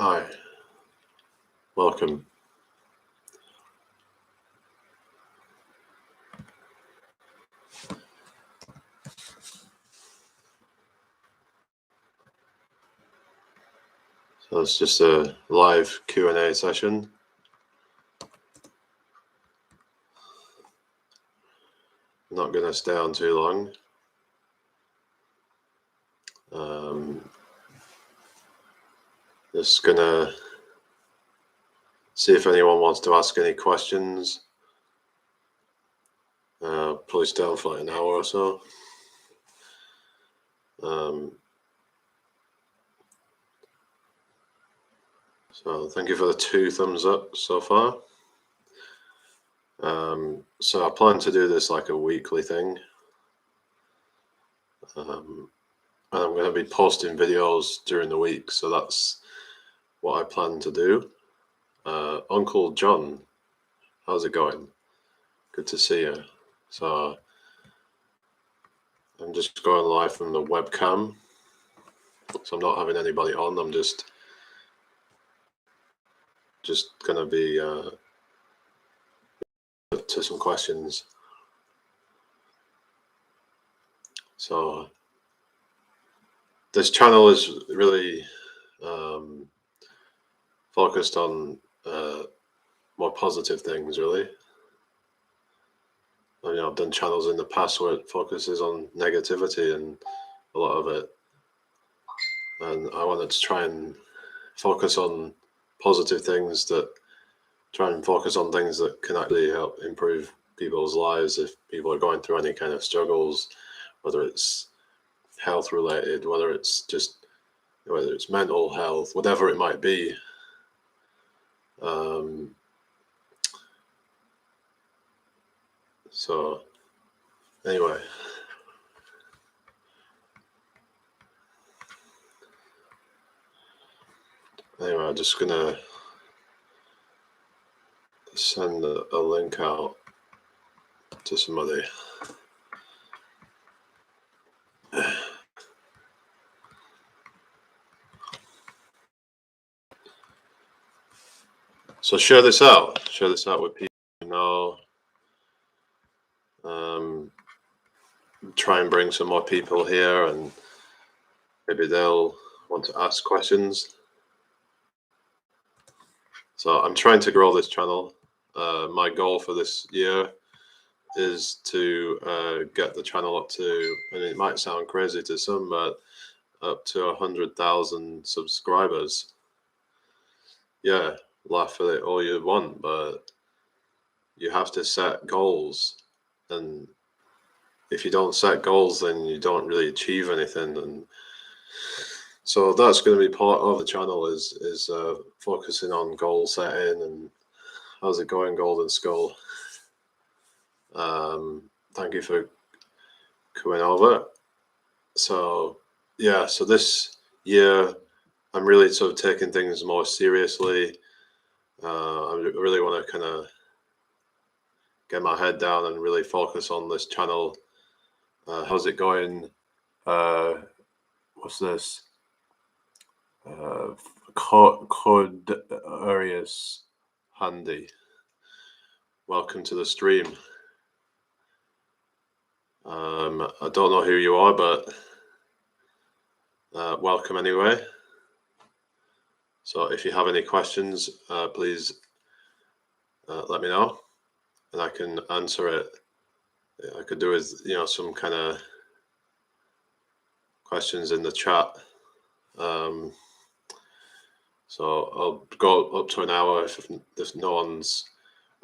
Hi, welcome. So it's just a live Q&A session. I'm not going to stay on too long. Just going to see if anyone wants to ask any questions. Probably stay on for like an hour or so. So thank you for the 2 thumbs up so far. So I plan to do this like a weekly thing. And I'm going to be posting videos during the week, so that's what I plan to do. Uncle John, how's it going? Good to see you. So I'm just going live from the webcam, so I'm not having anybody on. I'm just going to be to some questions. So this channel is really focused on more positive things, really. I've done channels in the past where it focuses on negativity and a lot of it, and I wanted to try and focus on positive things, try and focus on things that can actually help improve people's lives if people are going through any kind of struggles, whether it's health related, whether it's mental health, whatever it might be. So anyway, I'm just gonna send a link out to somebody. So share this out with people you know. Try and bring some more people here, and maybe they'll want to ask questions. So I'm trying to grow this channel. My goal for this year is to get the channel up to, and it might sound crazy to some, but up to 100,000 subscribers. Yeah, laugh at it all you want, but you have to set goals, and if you don't set goals, then you don't really achieve anything. And so that's going to be part of the channel is focusing on goal setting. And how's it going, Golden Skull? Thank you for coming over. So yeah, so this year I'm really sort of taking things more seriously. I really want to kind of get my head down and really focus on this channel. How's it going? What's this? Code areas handy. Welcome to the stream. I don't know who you are, but welcome anyway. So if you have any questions, please let me know, and I can answer it. I could do with some kind of questions in the chat. So I'll go up to an hour. If no one's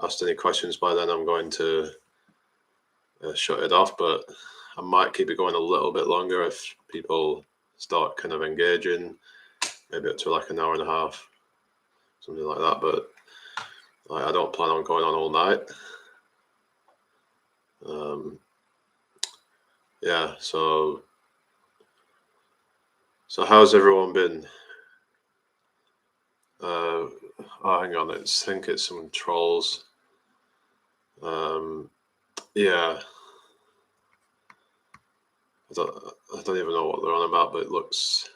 asked any questions by then, I'm going to shut it off, but I might keep it going a little bit longer if people start kind of engaging, maybe up to like an hour and a half, something like that. But I don't plan on going on all night. Yeah, so how's everyone been? Oh, hang on, I think it's some trolls. Yeah, I don't even know what they're on about, but it looks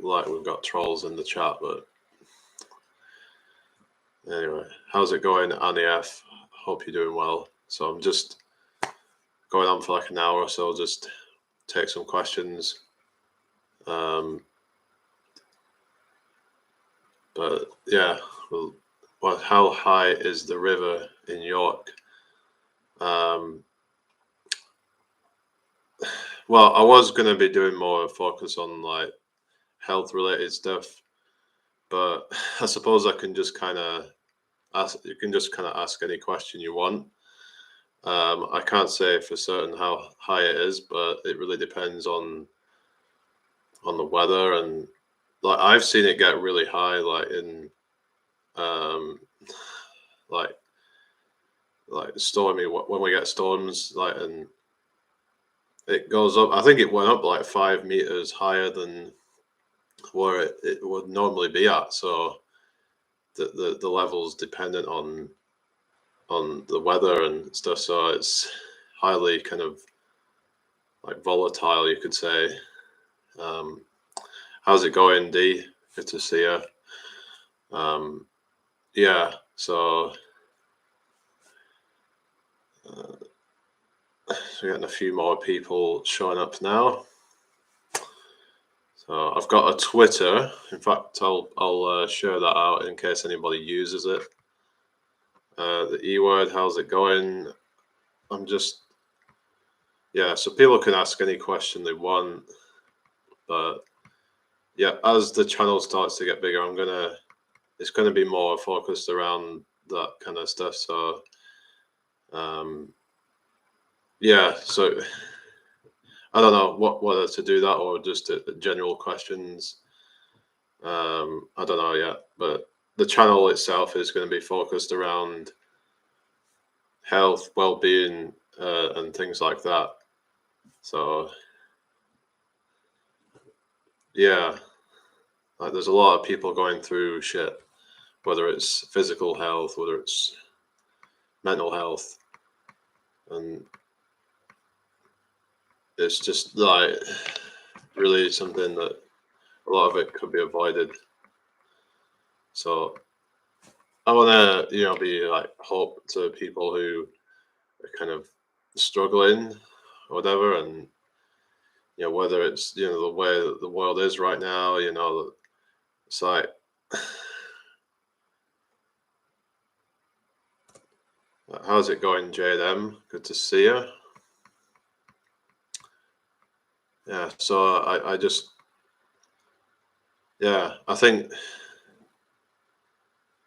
like we've got trolls in the chat, but anyway, how's it going, Annie F? Hope you're doing well. So I'm just going on for like an hour or so, just take some questions. But yeah, well, how high is the river in York? Well, I was going to be doing more focus on like health related stuff, but I suppose I can just kind of ask. You can just kind of ask any question you want. I can't say for certain how high it is, but it really depends on the weather, and like I've seen it get really high, like in like stormy, when we get storms, like, and it goes up. I think it went up like 5 meters higher than where it would normally be at. So the level's dependent on the weather and stuff. So it's highly kind of like volatile, you could say. How's it going, D? Good to see you. Yeah, so we're getting a few more people showing up now. So I've got a Twitter. In fact, I'll share that out in case anybody uses it. The E word, how's it going? I'm just, yeah, so people can ask any question they want, but yeah, as the channel starts to get bigger, it's gonna be more focused around that kind of stuff. So yeah, so I don't know whether to do that or just general questions. I don't know yet, but the channel itself is going to be focused around health, well-being, and things like that. So yeah, like there's a lot of people going through shit, whether it's physical health, whether it's mental health, and it's just like really something that a lot of it could be avoided. So I want to, be like hope to people who are kind of struggling or whatever, and whether it's the way that the world is right now, it's like how's it going, JM? Good to see you. Yeah, so I just, yeah, I think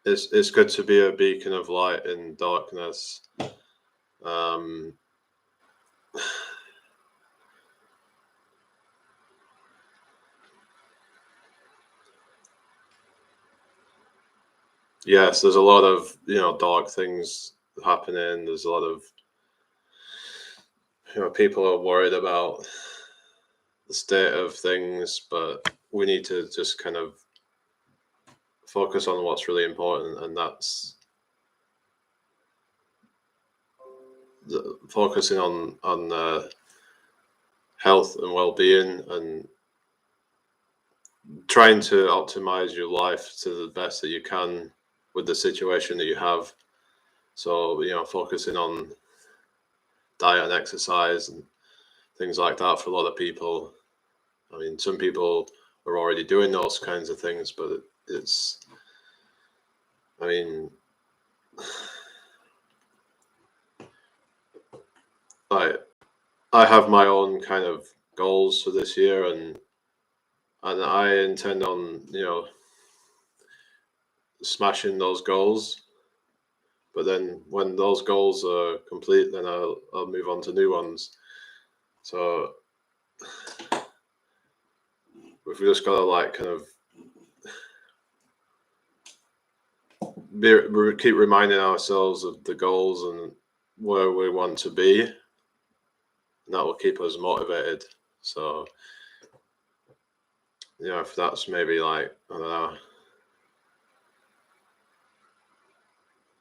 it's good to be a beacon of light in darkness. Yes, there's a lot of dark things happening. There's a lot of people are worried about the state of things, but we need to just kind of focus on what's really important, and that's focusing on health and well-being, and trying to optimize your life to the best that you can with the situation that you have. So focusing on diet and exercise and things like that for a lot of people. I mean, some people are already doing those kinds of things, but it's, I mean, I have my own kind of goals for this year, and I intend on smashing those goals. But then when those goals are complete, then I'll move on to new ones. So we've just got to like kind of keep reminding ourselves of the goals and where we want to be, and that will keep us motivated. So if that's maybe like, I don't know,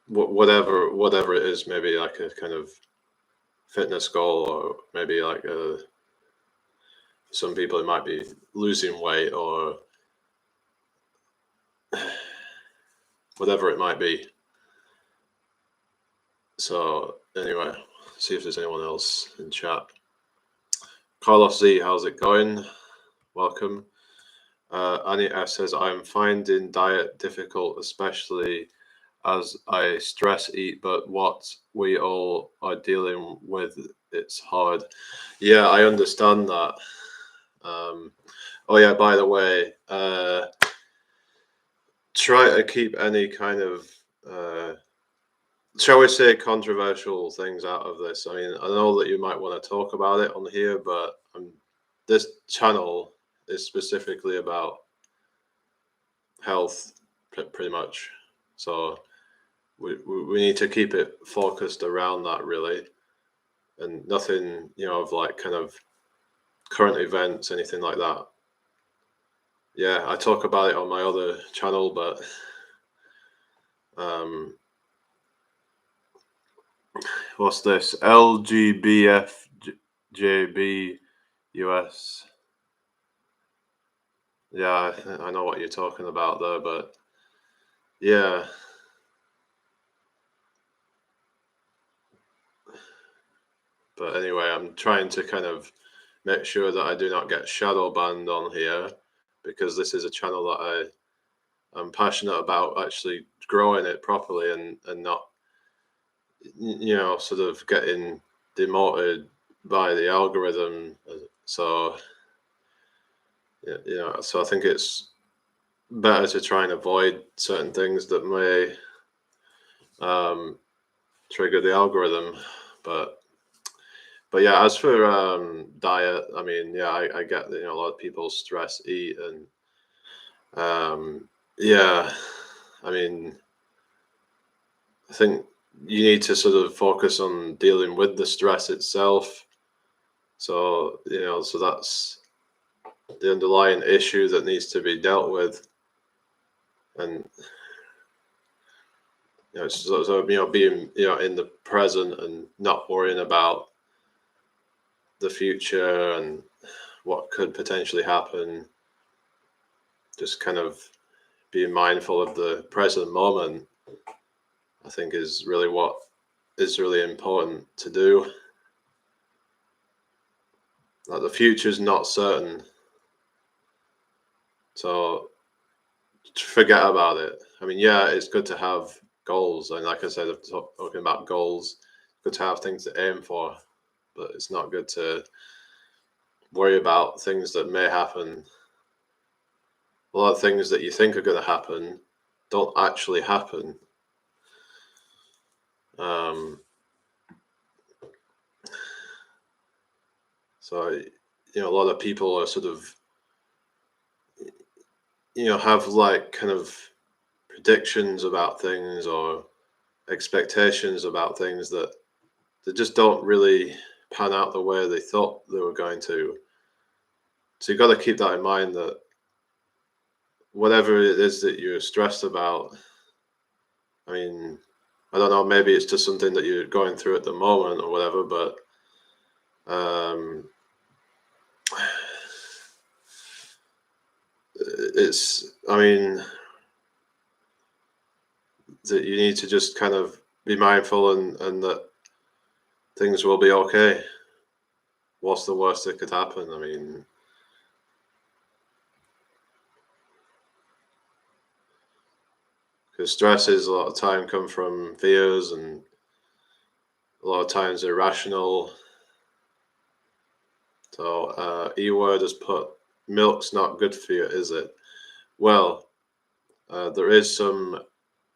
whatever it is, maybe like a kind of fitness goal, or maybe like some people it might be losing weight, or whatever it might be. So anyway, see if there's anyone else in chat. Carlos Z, how's it going? Welcome. Annie F says, I'm finding diet difficult, especially as I stress eat, but what we all are dealing with, it's hard. Yeah, I understand that. Oh yeah, by the way, try to keep any kind of, shall we say, controversial things out of this. I mean, I know that you might want to talk about it on here, but this channel is specifically about health, pretty much. So we need to keep it focused around that, really, and nothing, of like kind of current events, anything like that. Yeah, I talk about it on my other channel, but what's this? LGBFJB US. Yeah, I know what you're talking about there, but yeah. But anyway, I'm trying to kind of make sure that I do not get shadow banned on here, because this is a channel that I'm passionate about actually growing it properly and not, sort of getting demoted by the algorithm. So, so I think it's better to try and avoid certain things that may trigger the algorithm. But yeah, as for diet, I mean, yeah, I get that, a lot of people stress eat, and yeah, I mean, I think you need to sort of focus on dealing with the stress itself. So, so that's the underlying issue that needs to be dealt with. And, so being, in the present and not worrying about the future and what could potentially happen. Just kind of being mindful of the present moment, I think, is really what is really important to do. Like, the future's not certain, so forget about it. I mean, yeah, it's good to have goals, and like I said, talking about goals, good to have things to aim for, but it's not good to worry about things that may happen. A lot of things that you think are going to happen don't actually happen. So, a lot of people are sort of, have like kind of predictions about things or expectations about things that just don't really pan out the way they thought they were going to. So you've got to keep that in mind, that whatever it is that you're stressed about, I mean, I don't know, maybe it's just something that you're going through at the moment or whatever, but I mean, that you need to just kind of be mindful and that things will be okay. What's the worst that could happen? I mean, because stresses a lot of time come from fears, and a lot of times irrational. So E-word has put, milk's not good for you, is it? Well, there is some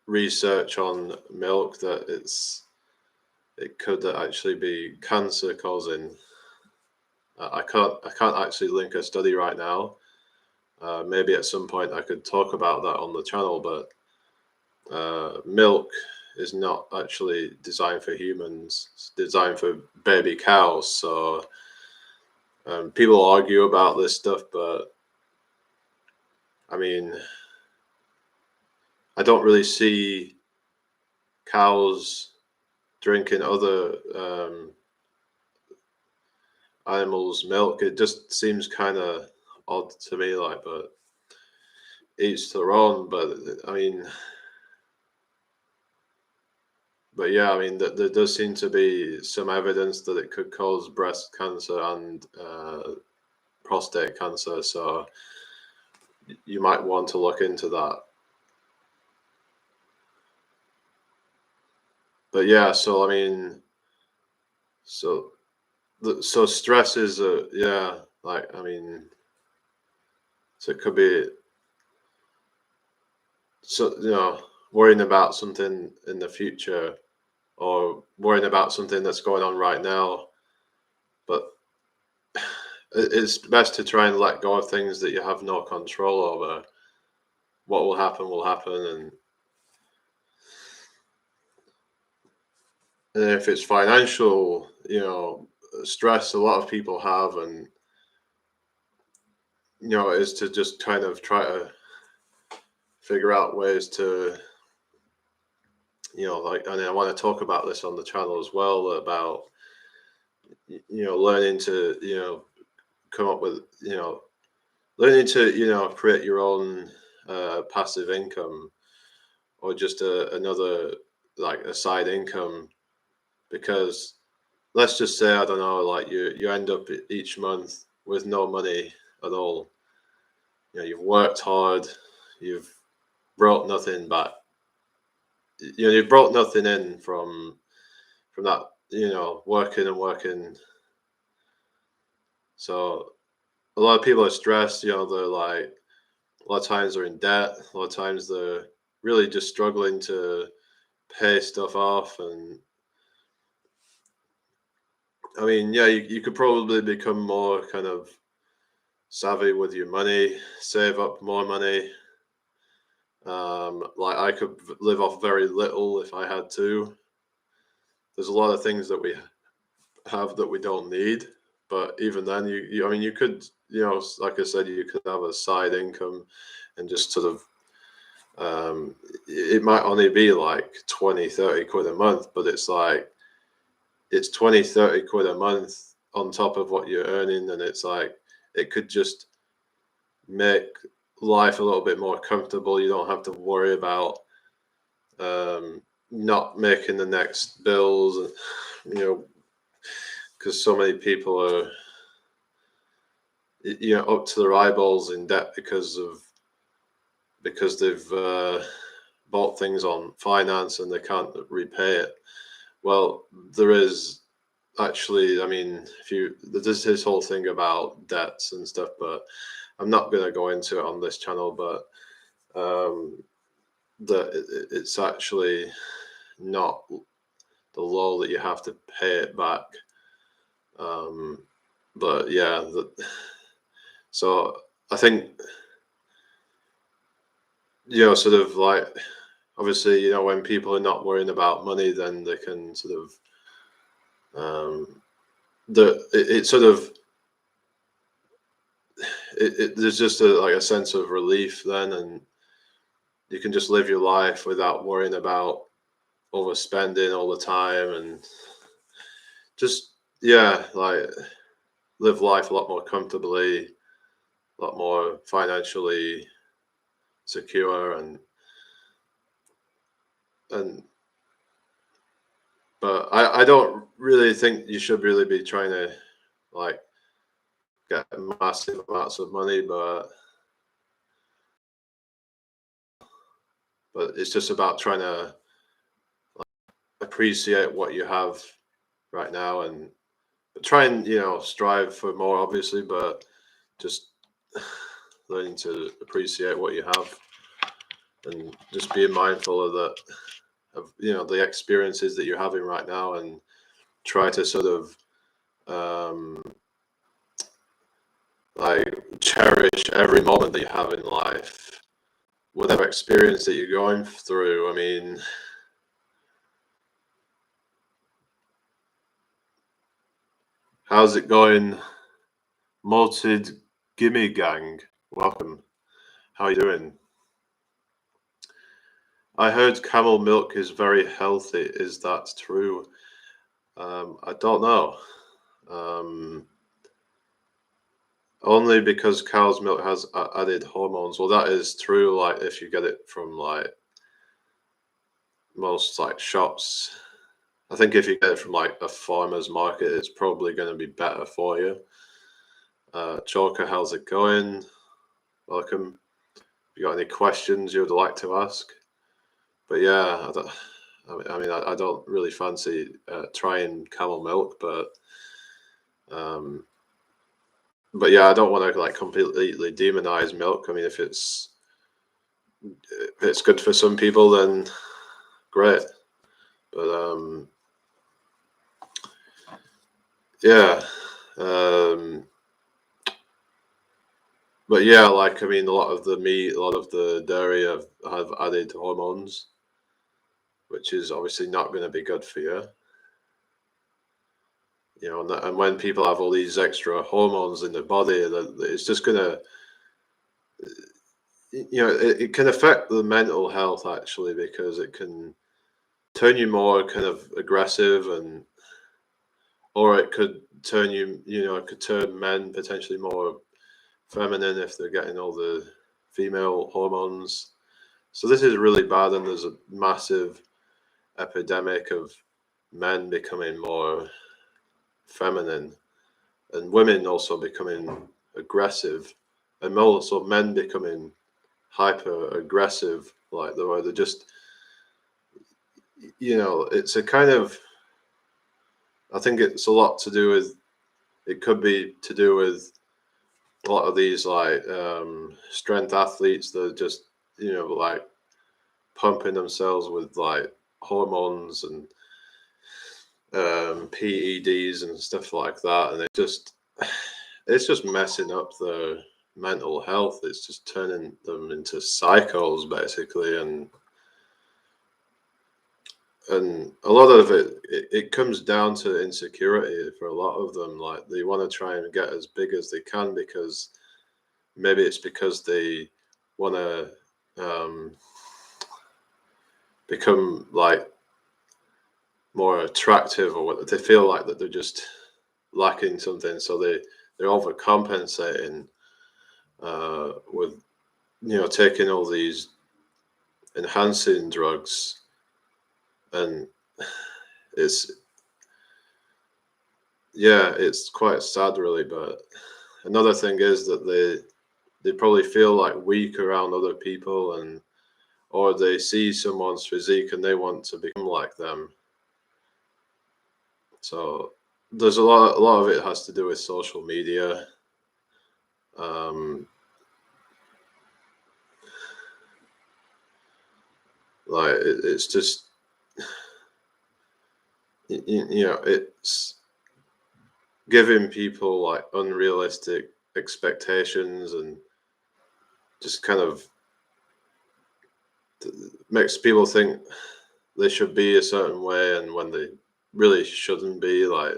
research on milk that it could actually be cancer causing. I can't actually link a study right now. Maybe at some point I could talk about that on the channel, but milk is not actually designed for humans. It's designed for baby cows. So people argue about this stuff, but I mean, I don't really see cows drinking other animals' milk. It just seems kind of odd to me, like, but each their own. But I mean, but yeah, I mean, there does seem to be some evidence that it could cause breast cancer and prostate cancer. So you might want to look into that. But yeah, so I mean, so so stress is yeah, like I mean, so it could be so worrying about something in the future or worrying about something that's going on right now, but it's best to try and let go of things that you have no control over. What will happen, and if it's financial, stress, a lot of people have, and is to just kind of try to figure out ways to, like, and I want to talk about this on the channel as well about, learning to, come up with, learning to, create your own passive income or just another, like a side income, because let's just say, I don't know, like you end up each month with no money at all. You've worked hard, you've brought nothing back. You've brought nothing in from that, working and working. So a lot of people are stressed. They're like, a lot of times they're in debt. A lot of times they're really just struggling to pay stuff off. And I mean, yeah, you could probably become more kind of savvy with your money, save up more money. Like I could live off very little if I had to. There's a lot of things that we have that we don't need, but even then, I mean, you could, like I said, you could have a side income and just sort of, it might only be like 20-30 quid a month, but it's like, it's 20-30 quid a month on top of what you're earning. And it's like, it could just make life a little bit more comfortable. You don't have to worry about not making the next bills, because so many people are, up to their eyeballs in debt because they've bought things on finance and they can't repay it. Well, there is actually, I mean, there's this whole thing about debts and stuff, but I'm not going to go into it on this channel. But it's actually not the law that you have to pay it back. But yeah, so I think, sort of like, obviously, when people are not worrying about money, then they can sort of, sort of, there's just like a sense of relief then, and you can just live your life without worrying about overspending all the time, and just, yeah, like live life a lot more comfortably, a lot more financially secure, and but I don't really think you should really be trying to like get massive amounts of money, but it's just about trying to appreciate what you have right now, and try and strive for more, obviously, but just learning to appreciate what you have and just being mindful of that, of the experiences that you're having right now, and try to sort of like cherish every moment that you have in life, whatever experience that you're going through. I mean, how's it going? Malted Gimme Gang, welcome. How are you doing? I heard camel milk is very healthy. Is that true? I don't know. Only because cow's milk has added hormones. Well, that is true. Like if you get it from like most like shops, I think if you get it from like a farmer's market, it's probably going to be better for you. Chalker, how's it going? Welcome. If you got any questions you would like to ask? But yeah, I don't really fancy trying camel milk, but yeah, I don't want to like completely demonize milk. I mean, if it's good for some people, then great. But yeah, but yeah, like I mean, a lot of the meat, a lot of the dairy have added hormones, which is obviously not going to be good for you. You know, and when people have all these extra hormones in their body, it's just gonna, you know, it can affect the mental health actually, because it can turn you more kind of aggressive, and or it could turn you, you know, it could turn men potentially more feminine if they're getting all the female hormones. So this is really bad, and there's a massive epidemic of men becoming more feminine and women also becoming aggressive, and also men becoming hyper aggressive, like they're just, you know, it's a kind of, I think it's a lot to do with, it could be to do with a lot of these like strength athletes that are just, you know, like pumping themselves with like hormones and PEDs and stuff like that, and it's just messing up their mental health. It's just turning them into psychos basically, and a lot of it comes down to insecurity for a lot of them. Like they want to try and get as big as they can, because maybe it's because they want to become like more attractive, or what they feel like that they're just lacking something, so they're overcompensating with, you know, taking all these enhancing drugs, and it's, yeah, it's quite sad really. But another thing is that they probably feel like weak around other people, and or they see someone's physique and they want to become like them. So there's a lot of it has to do with social media. Like it's just, you know, it's giving people like unrealistic expectations, and just kind of makes people think they should be a certain way, and when they really shouldn't be. Like,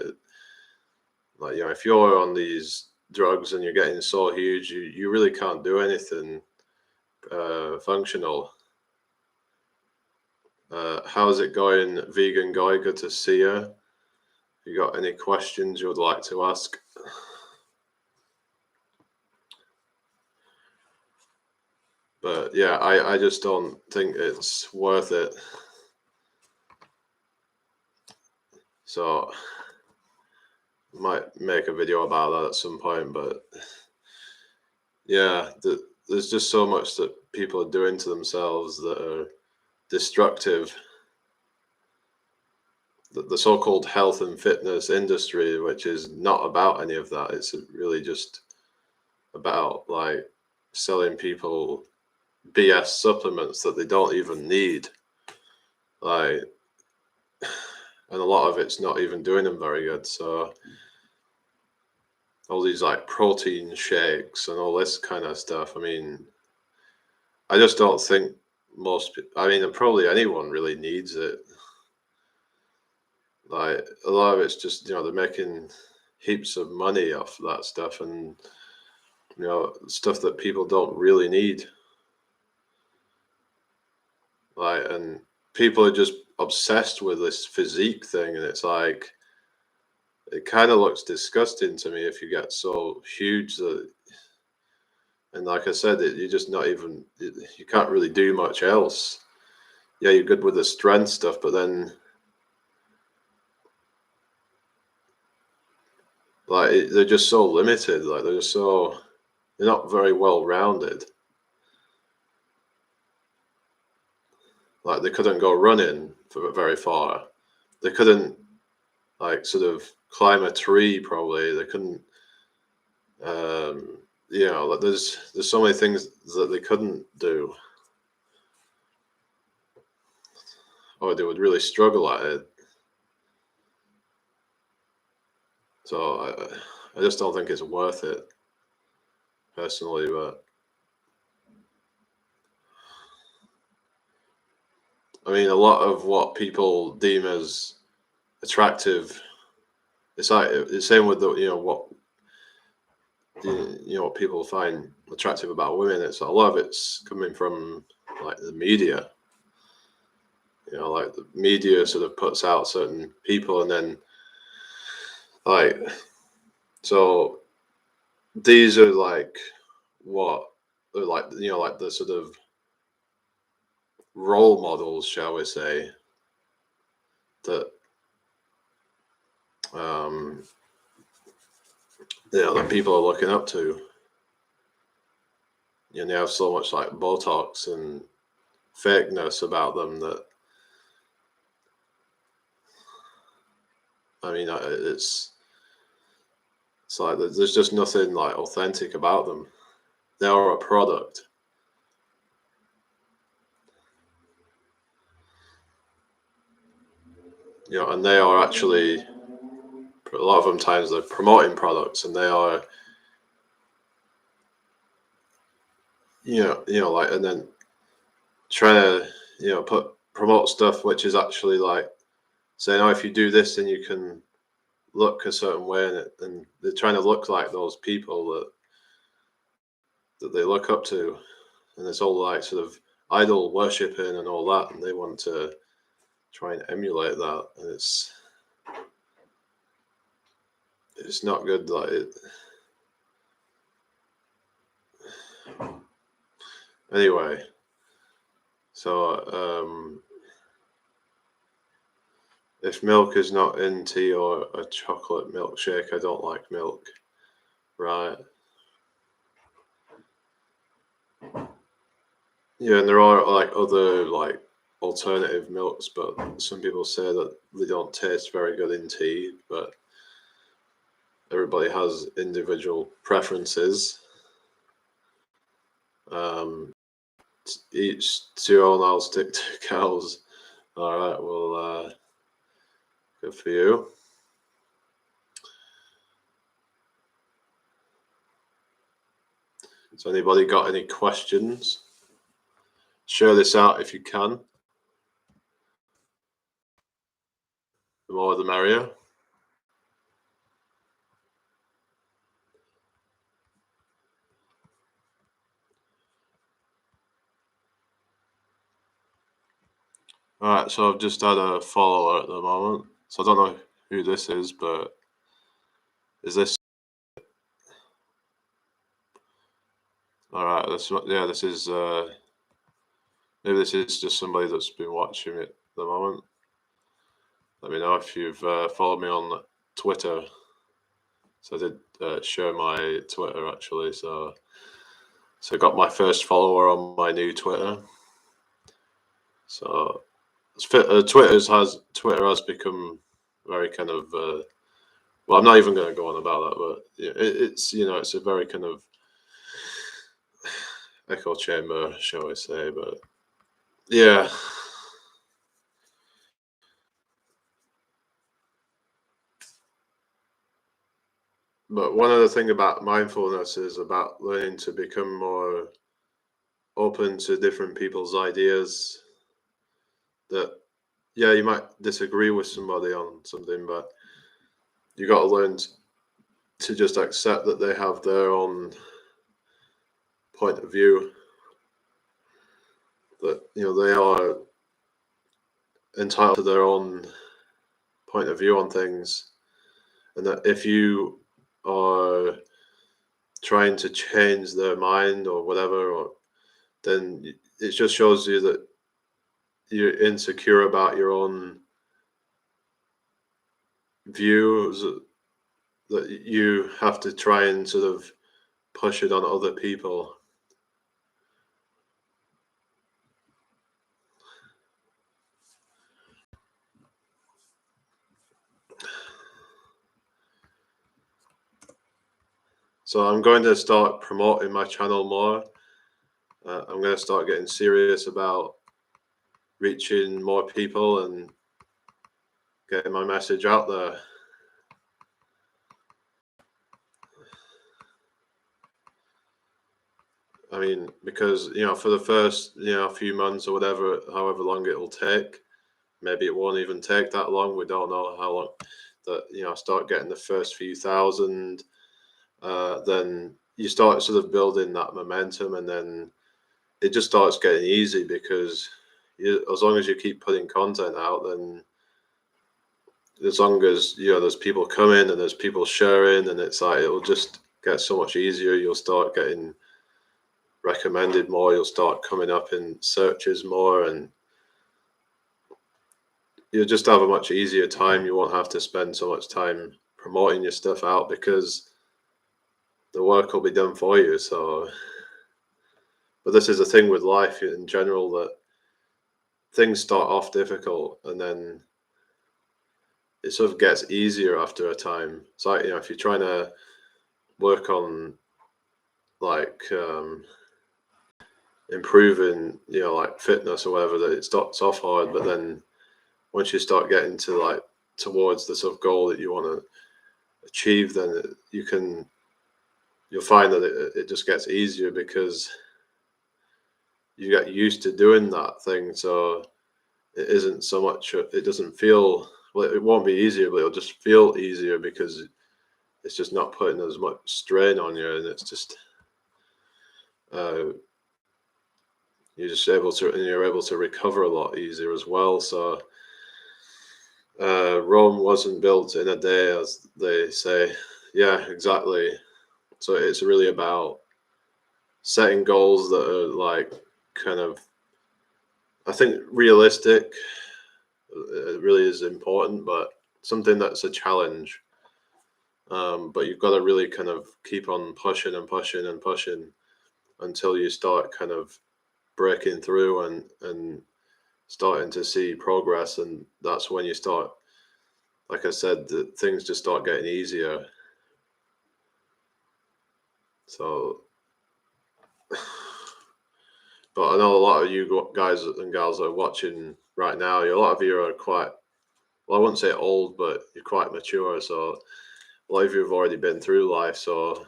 you know, if you're on these drugs and you're getting so huge, you really can't do anything functional. How's it going, vegan guy? Good to see you. You got any questions you would like to ask? But yeah, I just don't think it's worth it. So might make a video about that at some point. But yeah, there's just so much that people are doing to themselves that are destructive. The so-called health and fitness industry, which is not about any of that. It's really just about like selling people BS supplements that they don't even need. Like, and a lot of it's not even doing them very good. So all these like protein shakes and all this kind of stuff. I mean, I just don't think I mean, probably anyone really needs it. Like a lot of it's just, you know, they're making heaps of money off that stuff, and you know, stuff that people don't really need. Like, and people are just obsessed with this physique thing, and it's like, it kind of looks disgusting to me if you get so huge that, and like I said, you're just not even, you can't really do much else. Yeah, you're good with the strength stuff, but then like they're just so limited. Like they're not very well rounded. Like they couldn't go running for very far. They couldn't like sort of climb a tree. Probably they couldn't. Like there's so many things that they couldn't do, or they would really struggle at it. So I just don't think it's worth it, personally. But I mean, a lot of what people deem as attractive, it's like the same with what what people find attractive about women. It's a lot of it's coming from like the media. Like the media sort of puts out certain people, and then like so these are like what like like the sort of role models, shall we say, that um that people are looking up to. They have so much like Botox and fakeness about them that I mean it's like there's just nothing like authentic about them. They are a product. And they are actually a lot of them times they're promoting products, and they are like, and then trying to promote stuff which is actually like saying, oh, if you do this then you can look a certain way, and they're trying to look like those people that they look up to, and it's all like sort of idol worshipping and all that, and they want to try and emulate that, and it's not good. Like anyway, so if milk is not in tea or a chocolate milkshake, I don't like milk. Right. Yeah, and there are like other like alternative milks, but some people say that they don't taste very good in tea, but everybody has individual preferences. Each to your own, I'll stick to cows. All right, well, good for you. So anybody got any questions? Share this out if you can. The more the merrier. All right, so I've just had a follower at the moment. So I don't know who this is, but is this? All right, this is maybe this is just somebody that's been watching it at the moment. Let me know if you've followed me on Twitter. So I did share my Twitter actually. So I got my first follower on my new Twitter. So Twitter has become very kind of well, I'm not even going to go on about that, but it's it's a very kind of echo chamber, shall I say? But yeah. But one other thing about mindfulness is about learning to become more open to different people's ideas. That you might disagree with somebody on something, but you got to learn to just accept that they have their own point of view. That they are entitled to their own point of view on things, and that if you are trying to change their mind or whatever, then it just shows you that you're insecure about your own views that you have to try and sort of push it on other people. So I'm going to start promoting my channel more. I'm going to start getting serious about reaching more people and getting my message out there. I mean, because, for the first, few months or whatever, however long it'll take, maybe it won't even take that long. We don't know how long that, start getting the first few thousand, then you start sort of building that momentum, and then it just starts getting easy because as long as you keep putting content out, then as long as there's people coming and there's people sharing, and it's like it'll just get so much easier. You'll start getting recommended more. You'll start coming up in searches more, and you'll just have a much easier time. You won't have to spend so much time promoting your stuff out because the work will be done for you. So, but this is the thing with life in general, that things start off difficult and then it sort of gets easier after a time. It's like, if you're trying to work on like improving, like fitness or whatever, that it starts off hard, but then once you start getting to like towards the sort of goal that you want to achieve, then you'll find that it just gets easier because you get used to doing that thing. So it isn't so much, it doesn't feel, well, it won't be easier, but it'll just feel easier because it's just not putting as much strain on you, and it's just you're able to recover a lot easier as well. So Rome wasn't built in a day, as they say. Yeah, exactly. So it's really about setting goals that are like kind of, I think, realistic. It really is important, but something that's a challenge. But you've got to really kind of keep on pushing and pushing and pushing until you start kind of breaking through and starting to see progress. And that's when you start, like I said, things just start getting easier. So, but I know a lot of you guys and gals that are watching right now, a lot of you are quite, well, I wouldn't say old, but you're quite mature. So a lot of you have already been through life. So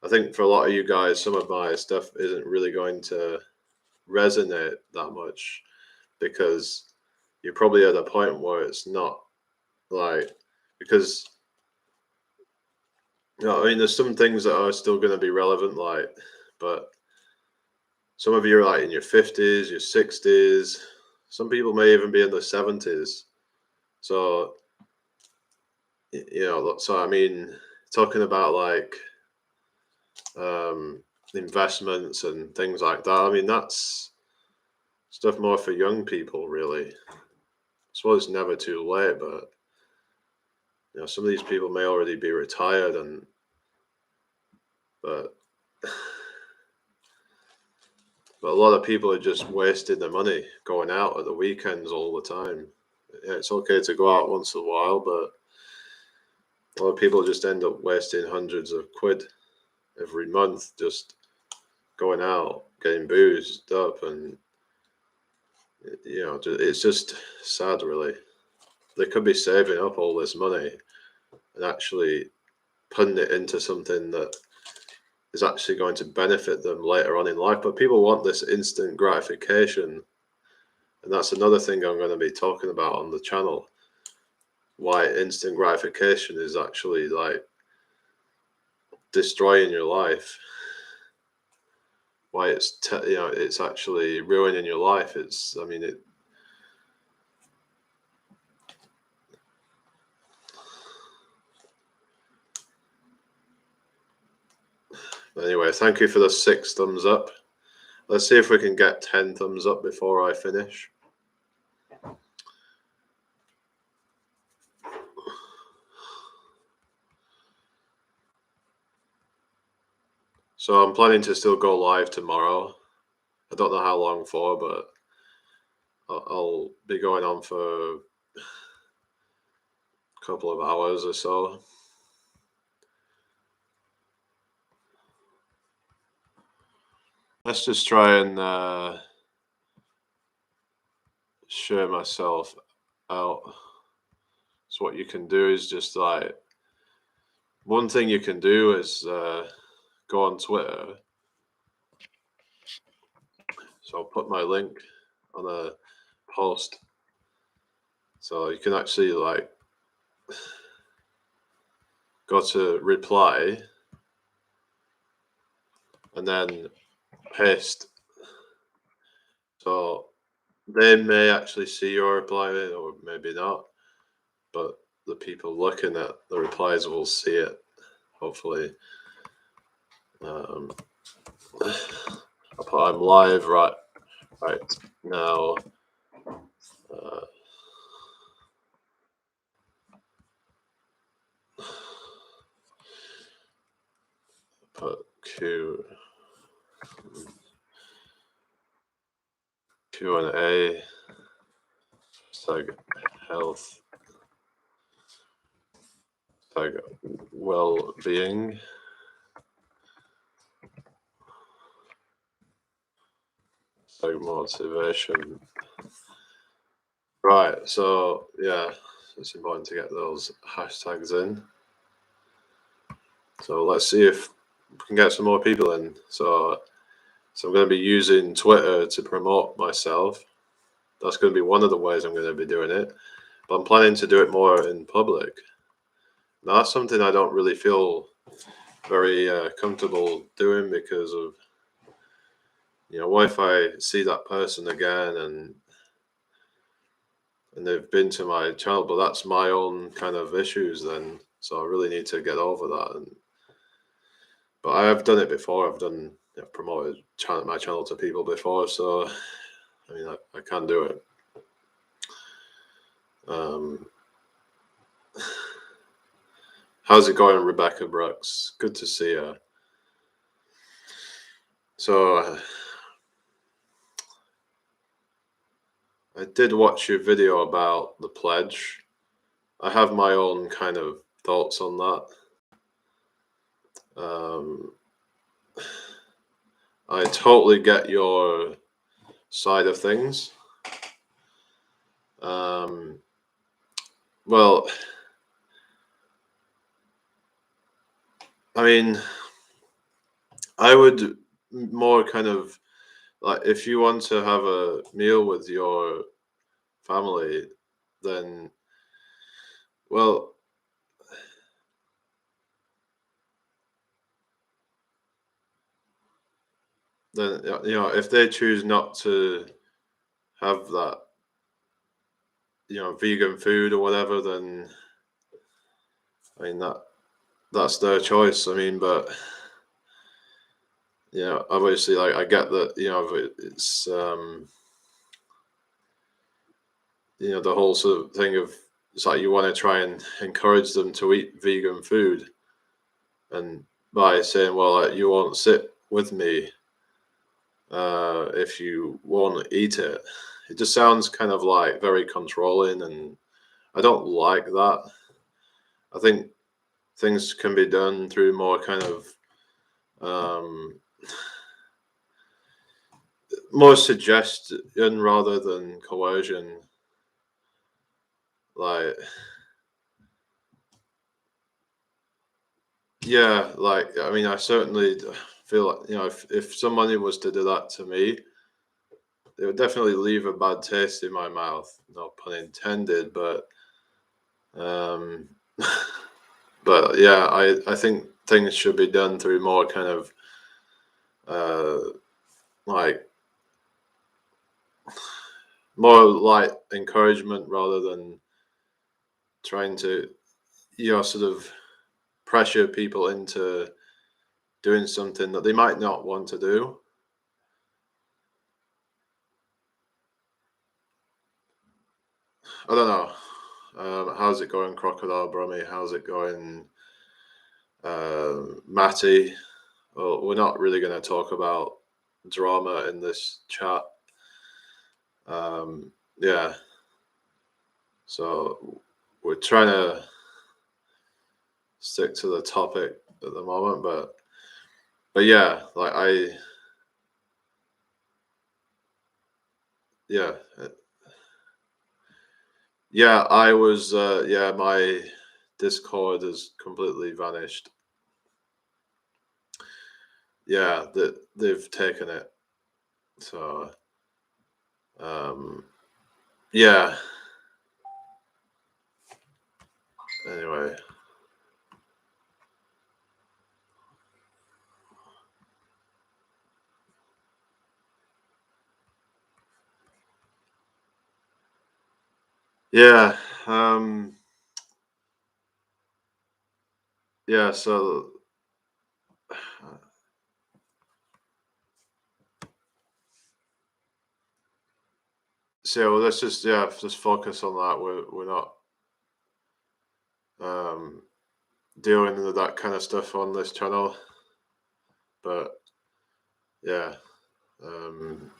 I think for a lot of you guys, some of my stuff isn't really going to resonate that much because you're probably at a point where it's not like, because, I mean, there's some things that are still going to be relevant, like, but some of you are like in your 50s, your 60s. Some people may even be in their 70s. So, so I mean, talking about like investments and things like that, I mean, that's stuff more for young people, really. I suppose it's never too late, but some of these people may already be retired, but a lot of people are just wasting their money going out at the weekends all the time. Yeah, it's okay to go out once in a while, but a lot of people just end up wasting hundreds of quid every month just going out, getting boozed up, and it's just sad, really. They could be saving up all this money and actually putting it into something that is actually going to benefit them later on in life. But people want this instant gratification, and that's another thing I'm going to be talking about on the channel. Why instant gratification is actually like destroying your life. Why it's actually ruining your life. Anyway, thank you for the 6 thumbs up. Let's see if we can get 10 thumbs up before I finish. So I'm planning to still go live tomorrow. I don't know how long for, but I'll be going on for a couple of hours or so. Let's just try and share myself out. So what you can do is just like, one thing you can do is go on Twitter. So I'll put my link on a post. So you can actually like go to reply and then paste. So they may actually see your reply or maybe not, but the people looking at the replies will see it, hopefully. I'll put I'm live right now. Put Q&A, tag health, tag well-being. Tag motivation. Right, so yeah, it's important to get those hashtags in. So let's see if we can get some more people in. So I'm going to be using Twitter to promote myself. That's going to be one of the ways I'm going to be doing it. But I'm planning to do it more in public. Now, that's something I don't really feel very comfortable doing because of, what if I see that person again and they've been to my channel, but that's my own kind of issues then. So I really need to get over that. But I have done it before. I've promoted my channel to people before, so I mean, I can do it. How's it going, Rebecca Brooks? Good to see you. So I did watch your video about the pledge. I have my own kind of thoughts on that. I totally get your side of things. Well, I mean, I would more kind of like, if you want to have a meal with your family, then, well, then if they choose not to have that, vegan food or whatever, then I mean that's their choice. I mean, but obviously, like, I get that, it's the whole sort of thing of, it's like you want to try and encourage them to eat vegan food, and by saying, well, you won't sit with me if you won't eat it. It just sounds kind of like very controlling, and I don't like that. I think things can be done through more kind of more suggestion rather than coercion. Like, yeah, like, I mean, I certainly feel like, if somebody was to do that to me, it would definitely leave a bad taste in my mouth. No pun intended, but but yeah, I think things should be done through more kind of like more light encouragement rather than trying to sort of pressure people into doing something that they might not want to do. I don't know. How's it going, Crocodile Brummy? How's it going, Matty? well, we're not really going to talk about drama in this chat. Yeah. So we're trying to stick to the topic at the moment, but yeah, like yeah, yeah, I was yeah, my Discord has completely vanished. Yeah, they've taken it. So um yeah, anyway. Yeah, yeah, so so let's just just focus on that. We're not um dealing with that kind of stuff on this channel. But yeah. Um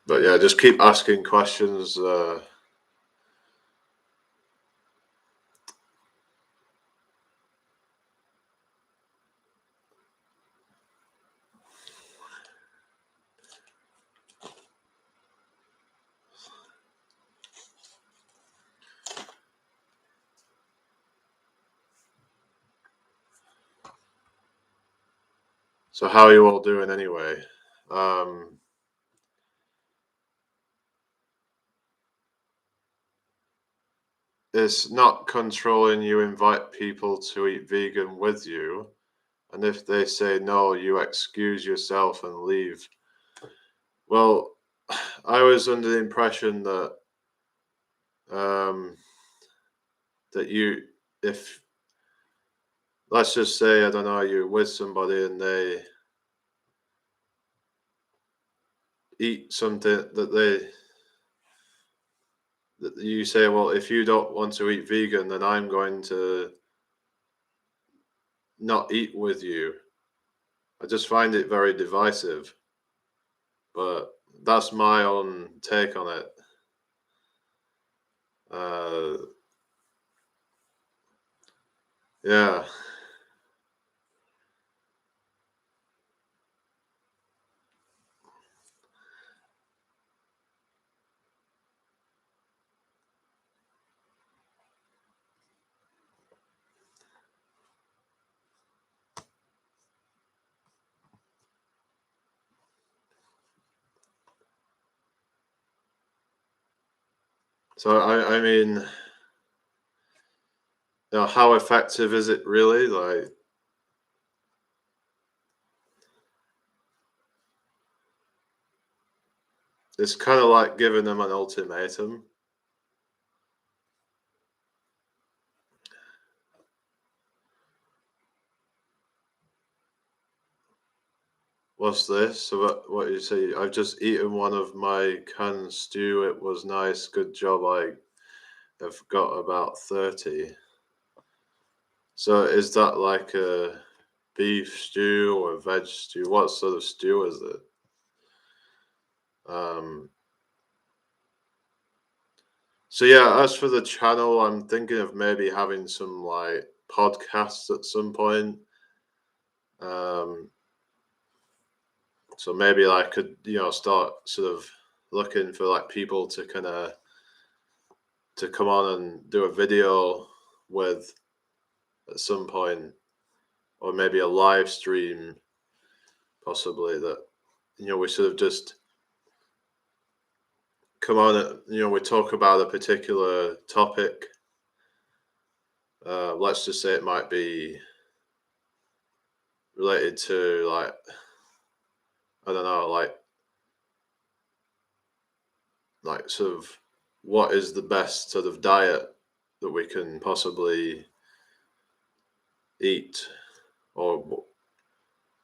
but yeah, just keep asking questions. So how are you all doing anyway? Um it's not controlling. You invite people to eat vegan with you, and if they say no, you excuse yourself and leave. Well, I was under the impression that um that you if let's just say, I don't know, you're with somebody and they eat something that you say, well, if you don't want to eat vegan, then I'm going to not eat with you. I just find it very divisive, but that's my own take on it. Uh, yeah. So I mean, how effective is it really? Like, it's kind of like giving them an ultimatum. What's this? So what you say? I've just eaten one of my canned stew. It was nice. Good job. I've got about 30. So is that like a beef stew or a veg stew? What sort of stew is it? Um, so yeah, as for the channel, I'm thinking of maybe having some like podcasts at some point. Um, so maybe I could, start sort of looking for like people to kind of to come on and do a video with at some point, or maybe a live stream, possibly that we sort of just come on and we talk about a particular topic. Let's just say it might be related to like I don't know, like sort of what is the best sort of diet that we can possibly eat, or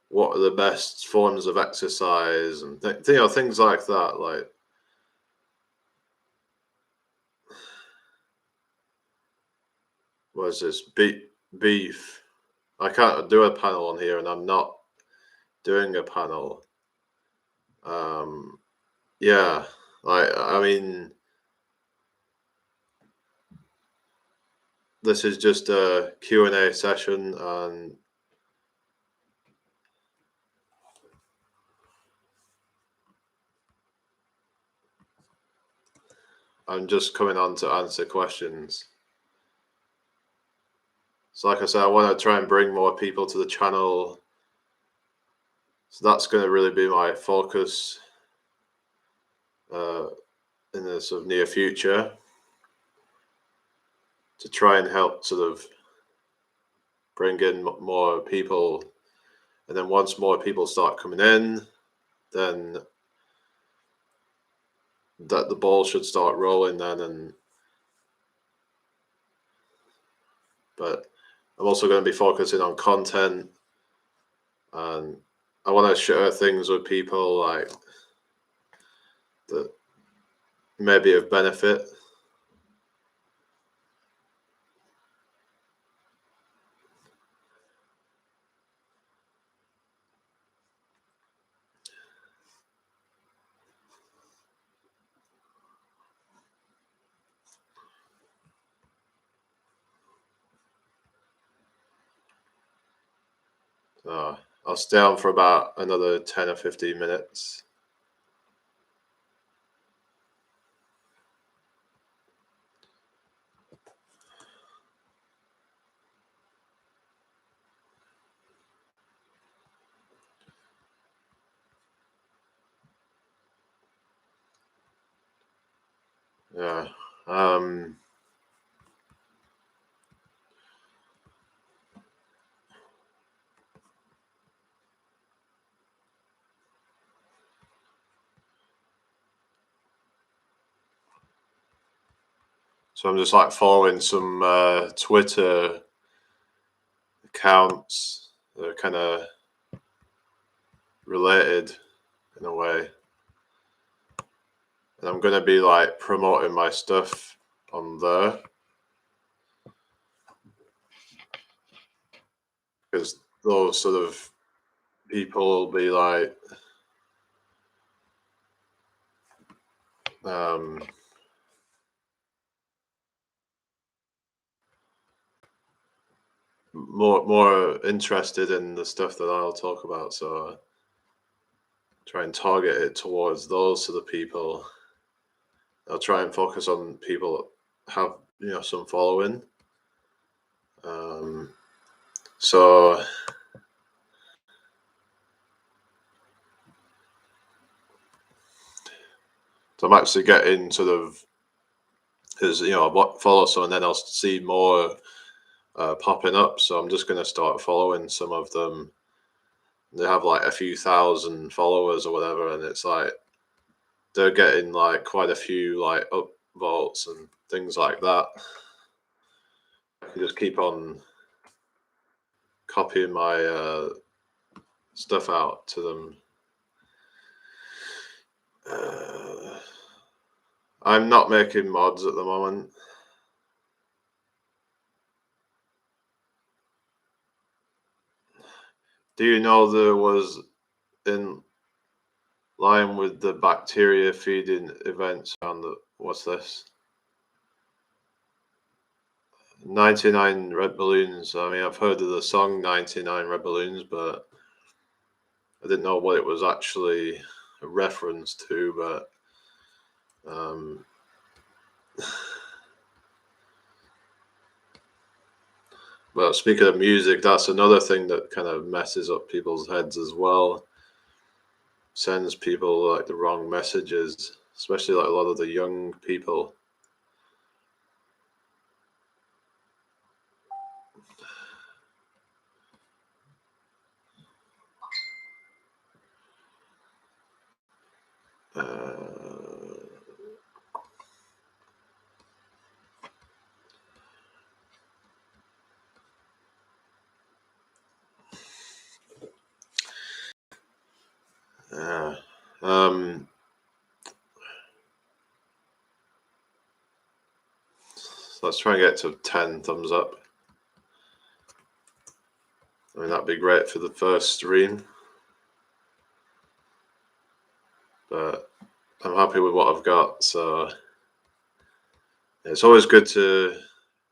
what are the best forms of exercise and things like that. Like what is this beef? I can't do a panel on here, and I'm not doing a panel. Yeah, I mean, this is just a Q&A session, and I'm just coming on to answer questions. So like I said, I want to try and bring more people to the channel. So that's going to really be my focus in the sort of near future, to try and help sort of bring in more people. And then once more people start coming in, then that the ball should start rolling then. But I'm also going to be focusing on content, and I want to share things with people like that may be of benefit. I'll stay on for about another 10 or 15 minutes. Yeah. So I'm just like following some Twitter accounts that are kind of related in a way. And I'm going to be like promoting my stuff on there, because those sort of people will be like more interested in the stuff that I'll talk about. So try and target it towards those sort of people. I'll try and focus on people that have some following. So I'm actually getting sort of, because I follow someone, then I'll see more popping up. So I'm just going to start following some of them. They have like a few thousand followers or whatever, and it's like they're getting like quite a few like upvotes and things like that. I can just keep on copying my stuff out to them. I'm not making mods at the moment. Do you know there was, in line with the bacteria feeding events on the, what's this? 99 Red Balloons. I mean, I've heard of the song 99 Red Balloons, but I didn't know what it was actually a reference to. But well, speaking of music, that's another thing that kind of messes up people's heads as well. Sends people like the wrong messages, especially like a lot of the young people. So let's try and get to 10 thumbs up. mean, that'd be great for the first stream. But I'm happy with what I've got, so it's always good to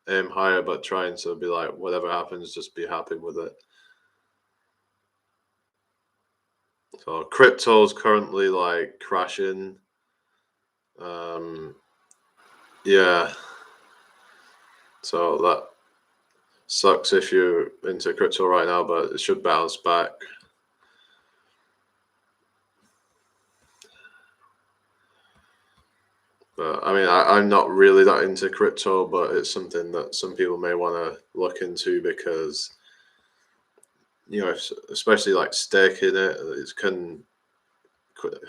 aim higher, but trying to be like, whatever happens, just be happy with it. So crypto's currently like crashing. Yeah. So that sucks if you're into crypto right now, but it should bounce back. But I mean, I'm not really that into crypto, but it's something that some people may want to look into because, especially like staking it, it can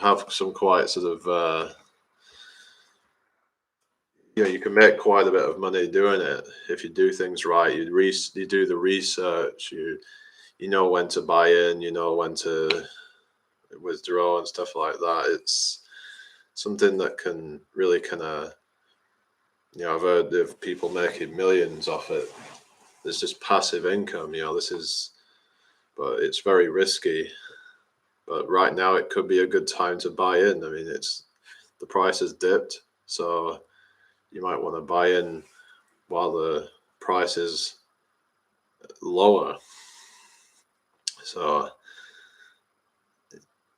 have some quite sort of, you can make quite a bit of money doing it if you do things right. You do the research, you know when to buy in, you know when to withdraw and stuff like that. It's something that can really kind of, I've heard of people making millions off it. There's just passive income, but it's very risky. But right now it could be a good time to buy in. I mean, the price has dipped, so you might want to buy in while the price is lower. So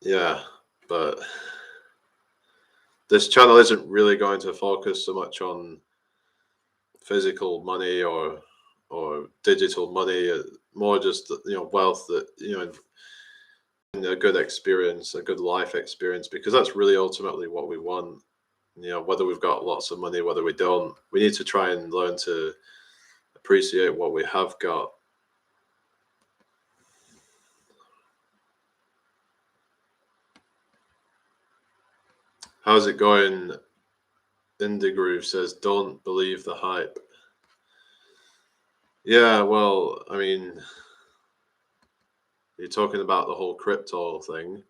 yeah, but this channel isn't really going to focus so much on physical money or digital money, more just wealth that a good experience, a good life experience, because that's really ultimately what we want. Whether we've got lots of money, whether we don't, we need to try and learn to appreciate what we have got. How's it going? Indie says, don't believe the hype. Yeah, well, I mean, you're talking about the whole crypto thing.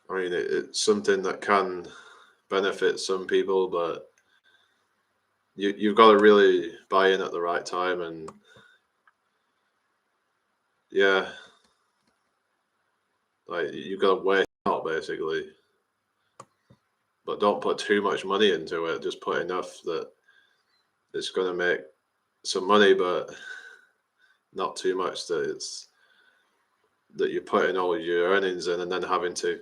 I mean, it's something that can benefit some people, but you've got to really buy in at the right time. And yeah, like you've got to wait out basically, but don't put too much money into it. Just put enough that it's going to make some money, but not too much that you're putting all your earnings in and then having to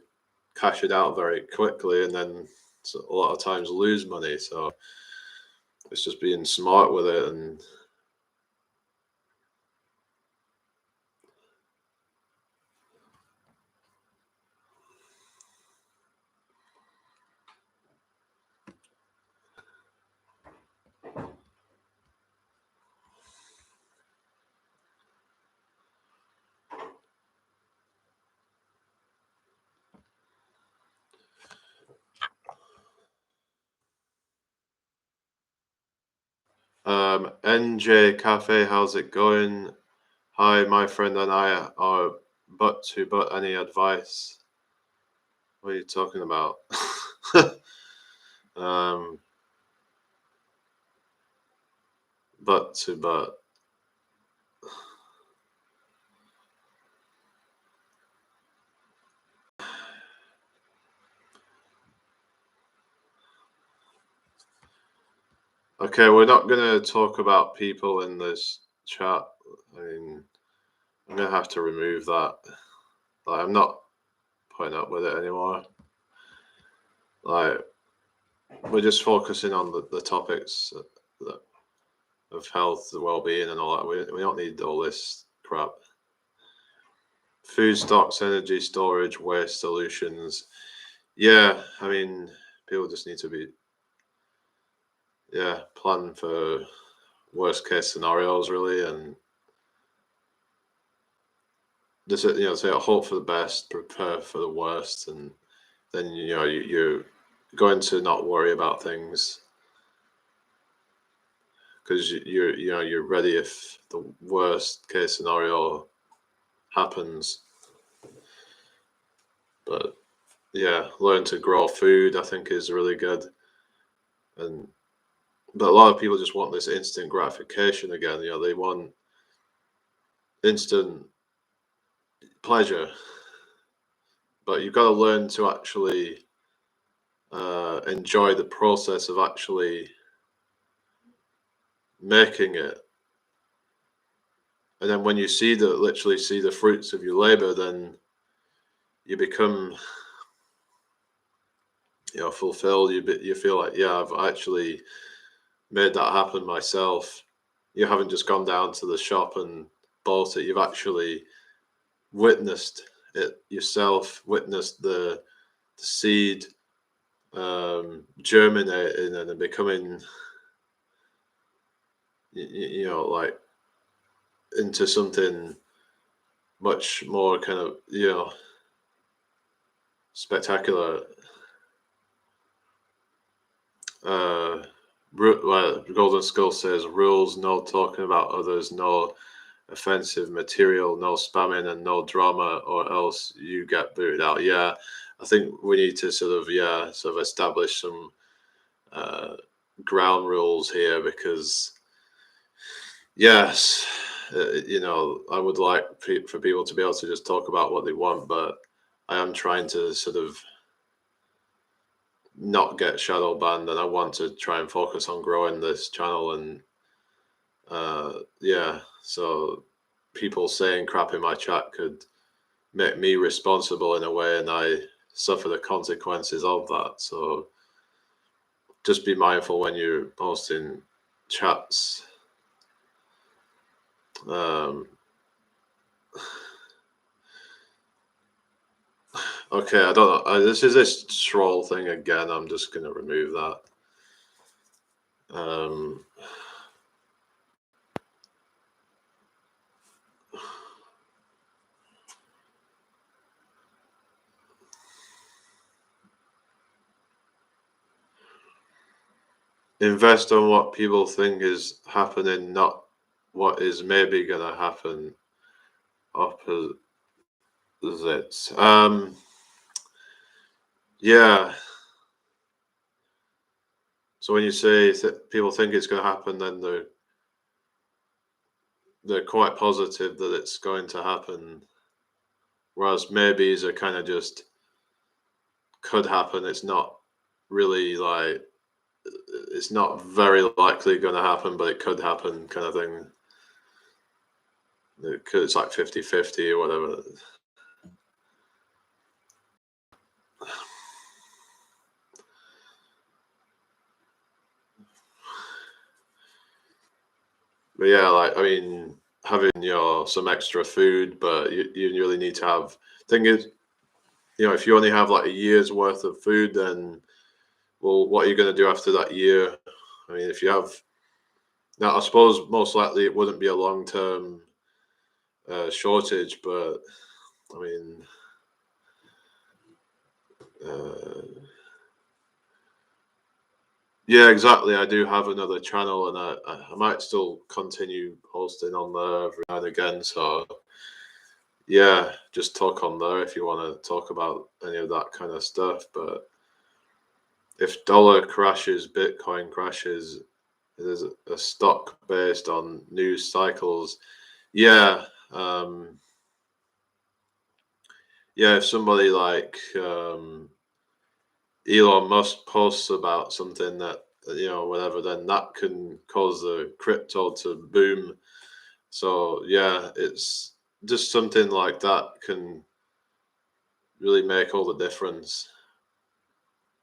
cash it out very quickly, and then a lot of times lose money. So it's just being smart with it. And NJ Cafe, how's it going? Hi, my friend and I are but any advice? What are you talking about? um, but. Okay, we're not going to talk about people in this chat. I mean, I'm going to have to remove that. Like, I'm not putting up with it anymore. Like, we're just focusing on the topics of health, the well-being, and all that. We don't need all this crap. Food stocks, energy storage, waste solutions. Yeah, I mean, people just need to plan for worst case scenarios really, and just say hope for the best, prepare for the worst, and then you're going to not worry about things because you're ready if the worst case scenario happens. But yeah, learn to grow food I think is really good, and But a lot of people just want this instant gratification again. They want instant pleasure, but you've got to learn to actually enjoy the process of actually making it. And then when you literally see the fruits of your labor, then you become, fulfilled. You feel like, yeah, I've actually made that happen myself. You haven't just gone down to the shop and bought it. You've actually witnessed it yourself, witnessed the seed germinating and becoming, like into something much more kind of, spectacular. Well, Golden Skull says rules, no talking about others, no offensive material, no spamming, and no drama, or else you get booted out. Yeah, I think we need to sort of establish some ground rules here, because yes, I would like for people to be able to just talk about what they want, but I am trying to sort of not get shadow banned, and I want to try and focus on growing this channel. And so people saying crap in my chat could make me responsible in a way, and I suffer the consequences of that. So just be mindful when you're posting chats. Okay, I don't know. This is this troll thing again. I'm just going to remove that. Invest on what people think is happening, not what is maybe going to happen. Opposites. Yeah. So when you say people think it's going to happen, then they're quite positive that it's going to happen. Whereas maybes are kind of just could happen. It's not really like, it's not very likely going to happen, but it could happen, kind of thing. It's like 50-50 or whatever. But yeah, like, I mean, having some extra food, but you really need to have. Thing is, if you only have like a year's worth of food, then well, what are you going to do after that year? I mean, if you have now, I suppose most likely it wouldn't be a long-term shortage, but I mean, yeah, exactly. I do have another channel, and I might still continue posting on there every now and again. So yeah, just talk on there if you want to talk about any of that kind of stuff. But if dollar crashes, Bitcoin crashes, there's a stock based on news cycles. Yeah. Yeah, if somebody like Elon Musk posts about something that, whatever, then that can cause the crypto to boom. So yeah, it's just something like that can really make all the difference.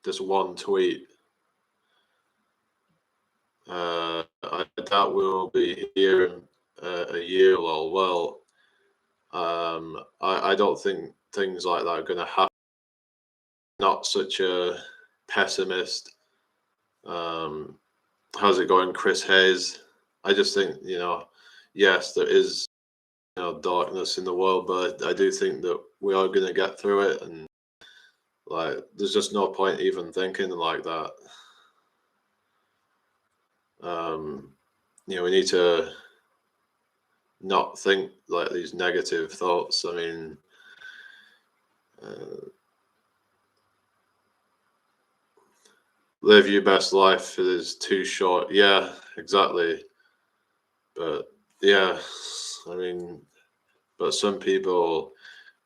Just one tweet. I doubt we'll be here in a year. Well, I don't think things like that are going to happen. Not such a pessimist. How's it going, Chris Hayes? I just think, yes, there is, darkness in the world, but I do think that we are going to get through it, and like, there's just no point even thinking like that. We need to not think like these negative thoughts. I mean, live your best life. It is too short. Yeah, exactly. But yeah, I mean, but some people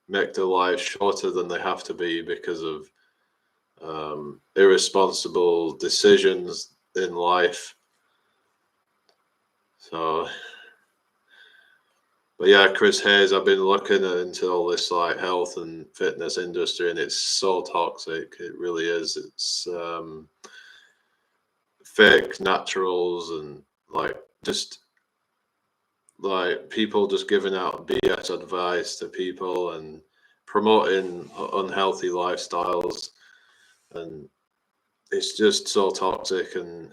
make their lives shorter than they have to be because of irresponsible decisions in life. So, but yeah, Chris Hayes, I've been looking into all this like health and fitness industry, and it's so toxic. It really is. It's fake naturals and like just like people just giving out BS advice to people and promoting unhealthy lifestyles, and it's just so toxic, and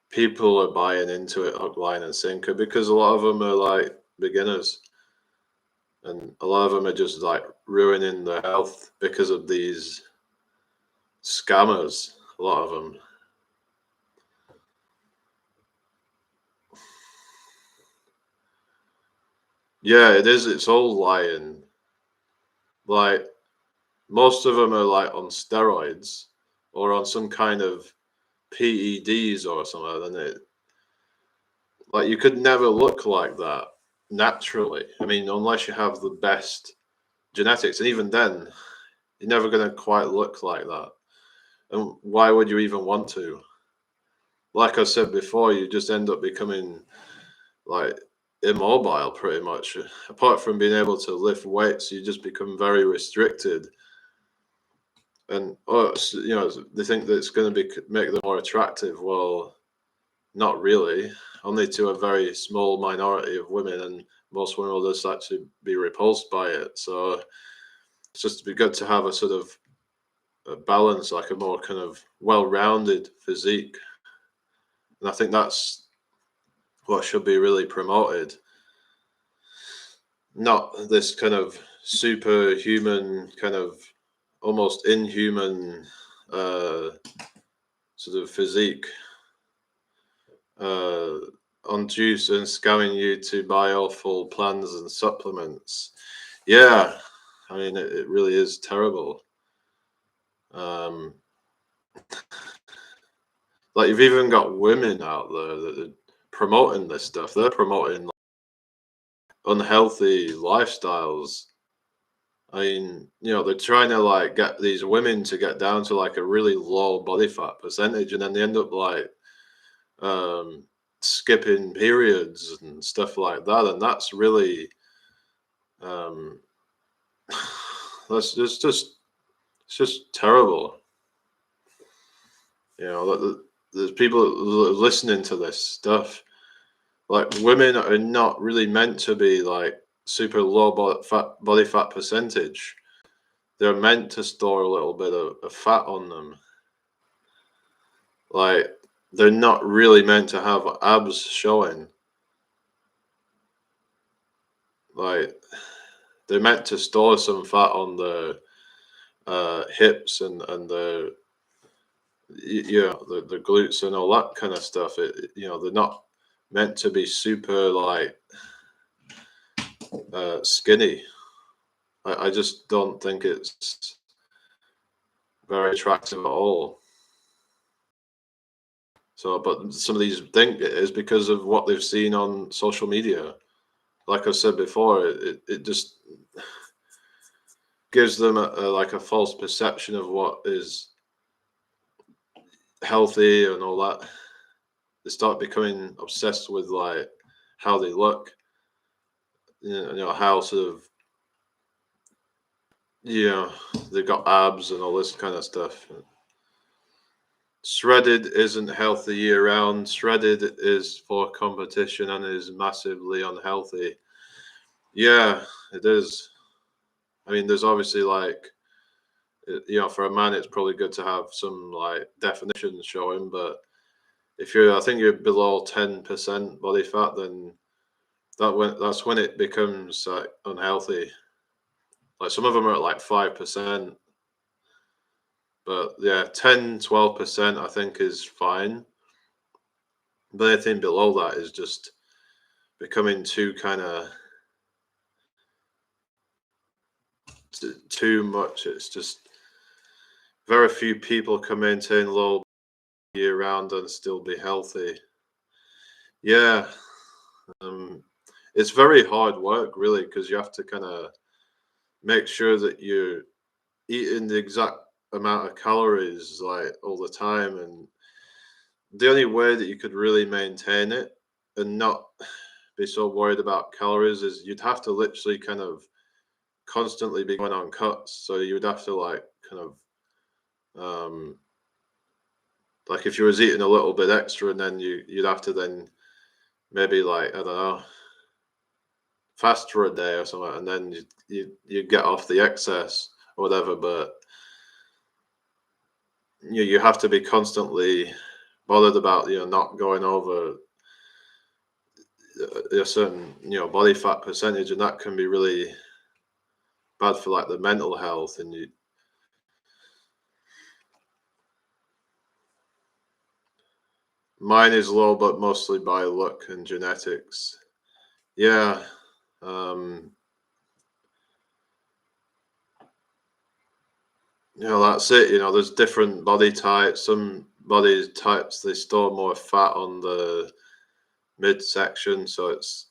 people are buying into it hook, line, and sinker because a lot of them are like beginners, and a lot of them are just like ruining their health because of these scammers. A lot of them. Yeah, it is. It's all lying. Like most of them are like on steroids or on some kind of PEDs or something. And it like you could never look like that naturally. I mean, unless you have the best genetics, and even then, you're never going to quite look like that. And why would you even want to? Like I said before, you just end up becoming like immobile pretty much. Apart from being able to lift weights, you just become very restricted. And they think that it's going to make them more attractive. Well, not really. Only to a very small minority of women, and most women will just actually be repulsed by it. So it's just be good to have a sort of a balance, like a more kind of well-rounded physique. And I think that's what should be really promoted. Not this kind of superhuman, kind of almost inhuman sort of physique on juice and scamming you to buy awful plans and supplements. Yeah, I mean, it really is terrible. Um, like you've even got women out there that are promoting this stuff. They're promoting like, unhealthy lifestyles. I mean, they're trying to like get these women to get down to like a really low body fat percentage, and then they end up like um, skipping periods and stuff like that, and that's really um, it's just terrible. There's people listening to this stuff. Like women are not really meant to be like super low body fat percentage. They're meant to store a little bit of fat on them. Like they're not really meant to have abs showing. Like they're meant to store some fat on the hips and the glutes and all that kind of stuff. They're not meant to be super like skinny. I just don't think it's very attractive at all. So, but some of these think it is because of what they've seen on social media. Like I said before, it just gives them like a false perception of what is healthy and all that. They start becoming obsessed with like how they look, how sort of they've got abs and all this kind of stuff. Shredded isn't healthy year round. Shredded is for competition and is massively unhealthy. Yeah, it is. I mean, there's obviously like, for a man, it's probably good to have some like definition showing. But I think you're below 10% body fat, then that's when it becomes like unhealthy. Like some of them are at like 5%, but yeah, 10-12% I think is fine. But anything below that is just becoming too kind of too much. It's just very few people can maintain low year round and still be healthy. Yeah, um, it's very hard work, really, because you have to kind of make sure that you're eating the exact amount of calories like all the time, and the only way that you could really maintain it and not be so worried about calories is you'd have to literally kind of constantly be going on cuts. So you would have to like kind of like if you was eating a little bit extra and then you'd have to then maybe like I don't know fast for a day or something, and then you get off the excess or whatever. But you have to be constantly bothered about not going over a certain body fat percentage, and that can be really bad for like the mental health. And mine is low, but mostly by luck and genetics. Yeah. That's it. There's different body types. Some body types, they store more fat on the midsection, so it's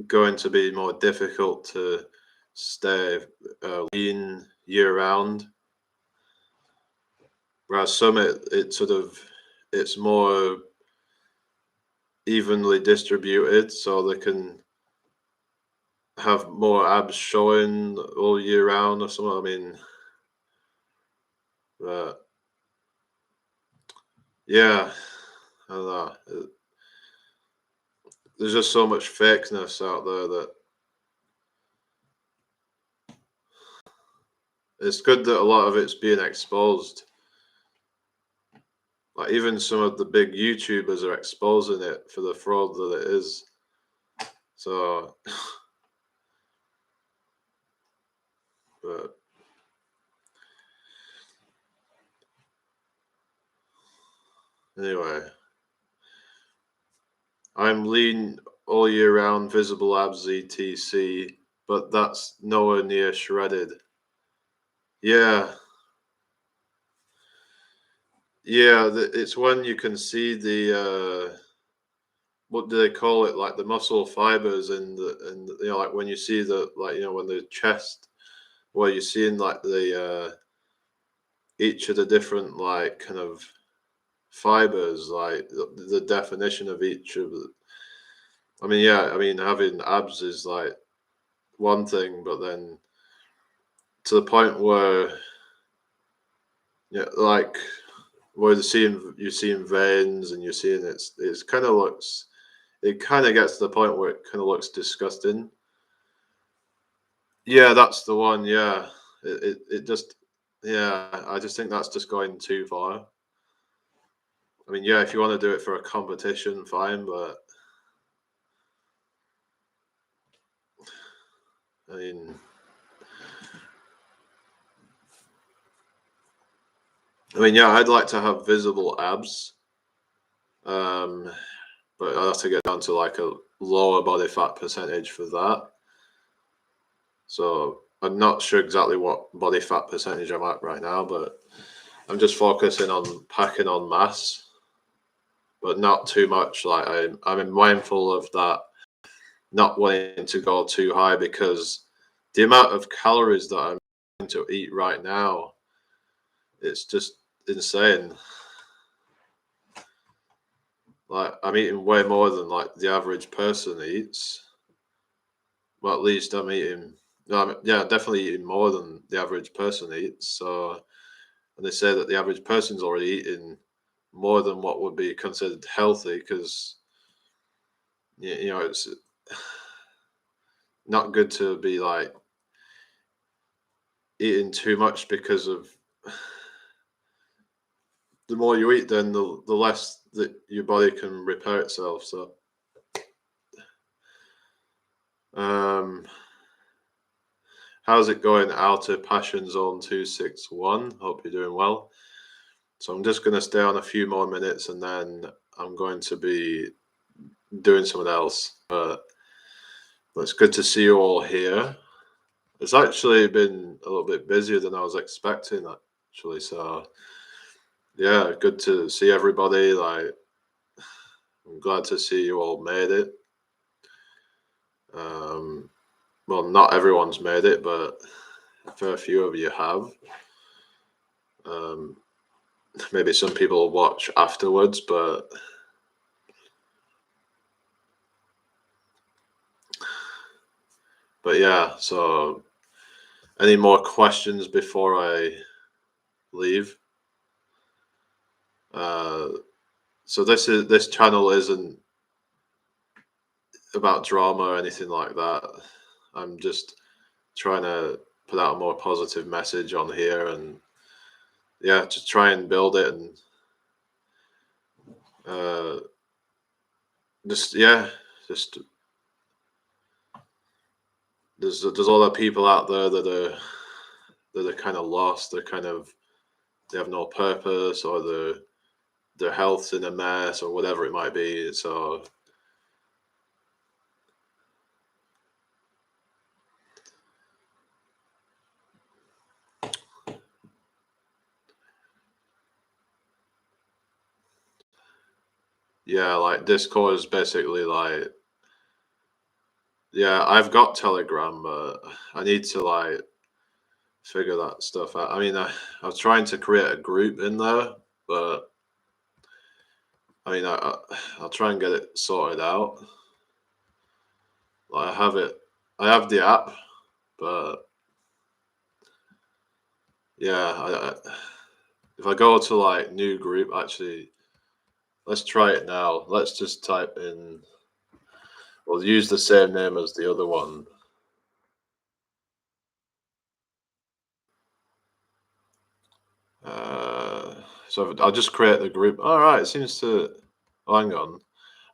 going to be more difficult to stay lean year round. Whereas some, it's more evenly distributed, so they can have more abs showing all year round or something. I mean, but yeah, I don't know. There's just so much fakeness out there that it's good that a lot of it's being exposed. Like even some of the big YouTubers are exposing it for the fraud that it is. So, but anyway, I'm lean all year round, visible abs, etc. But that's nowhere near shredded. Yeah, yeah. It's when you can see the what do they call it? Like the muscle fibers and like when you see the like when the chest where you're seeing like the each of the different like kind of fibers, like the definition of each of the. I mean, yeah, I mean having abs is like one thing, but then to the point where like where you're seeing veins and you're seeing it's kind of looks it kind of gets to the point where it kind of looks disgusting. Yeah, that's the one. Yeah, it just yeah, I just think that's just going too far. I mean, yeah, if you want to do it for a competition, fine, but I mean, yeah, I'd like to have visible abs, um, but I'd have to get down to like a lower body fat percentage for that. So I'm not sure exactly what body fat percentage I'm at right now, but I'm just focusing on packing on mass, but not too much. Like I'm mindful of that, not wanting to go too high because the amount of calories that I'm going to eat right now, it's just insane. Like I'm eating way more than like the average person eats. Well, at least I'm eating. No, yeah, definitely eating more than the average person eats. So, and they say that the average person's already eating more than what would be considered healthy because it's not good to be like eating too much because of the more you eat, then the less that your body can repair itself. So, um, how's it going? Outer Passion Zone 261. Hope you're doing well. So I'm just going to stay on a few more minutes and then I'm going to be doing something else. But it's good to see you all here. It's actually been a little bit busier than I was expecting. actually. So yeah, good to see everybody. Like, I'm glad to see you all made it. Well, not everyone's made it, but a fair few of you have. Um, maybe some people watch afterwards, but yeah. So, any more questions before I leave? So this channel isn't about drama or anything like that. I'm just trying to put out a more positive message on here, and yeah, just try and build it, and uh, just yeah, just there's a lot of people out there that are kind of lost. They have no purpose, or their health's in a mess, or whatever it might be. So yeah, like Discord is basically like, yeah, I've got Telegram, but I need to like figure that stuff out. I mean, I was trying to create a group in there, but I mean, I'll try and get it sorted out. Like, I have the app, but yeah, if I go to like new group, actually, let's try it now. Let's just type in. We'll use the same name as the other one. So I'll just create the group. All right, it seems to. Oh, hang on,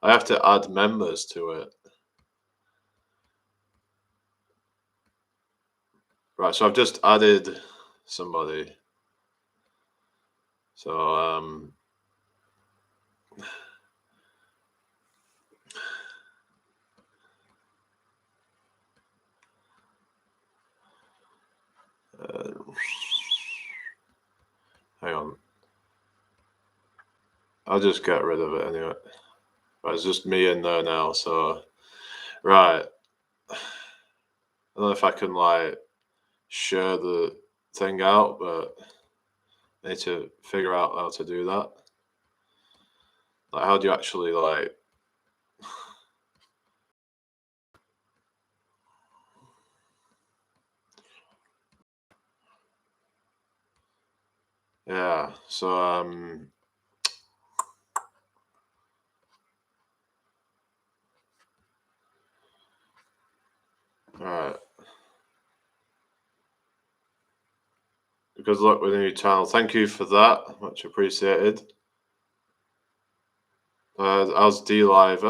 I have to add members to it. Right, so I've just added somebody. So hang on, I'll just get rid of it anyway. Right, it's just me in there now. So right, I don't know if I can like share the thing out, but I need to figure out how to do that. Like, how do you actually like? Yeah. So all right. Good luck with the new channel. Thank you for that. Much appreciated. How's D Live?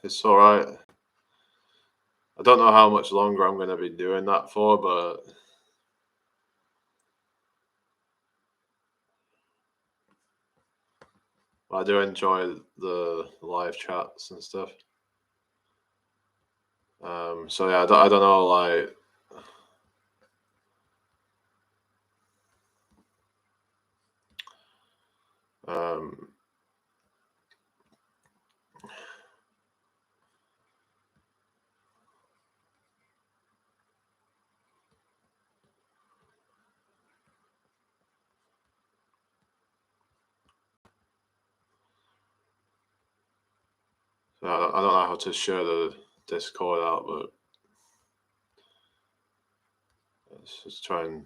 It's all right. I don't know how much longer I'm going to be doing that for, but I do enjoy the live chats and stuff. So yeah, I don't know, like, um, I don't know how to share the Discord out, but let's just try and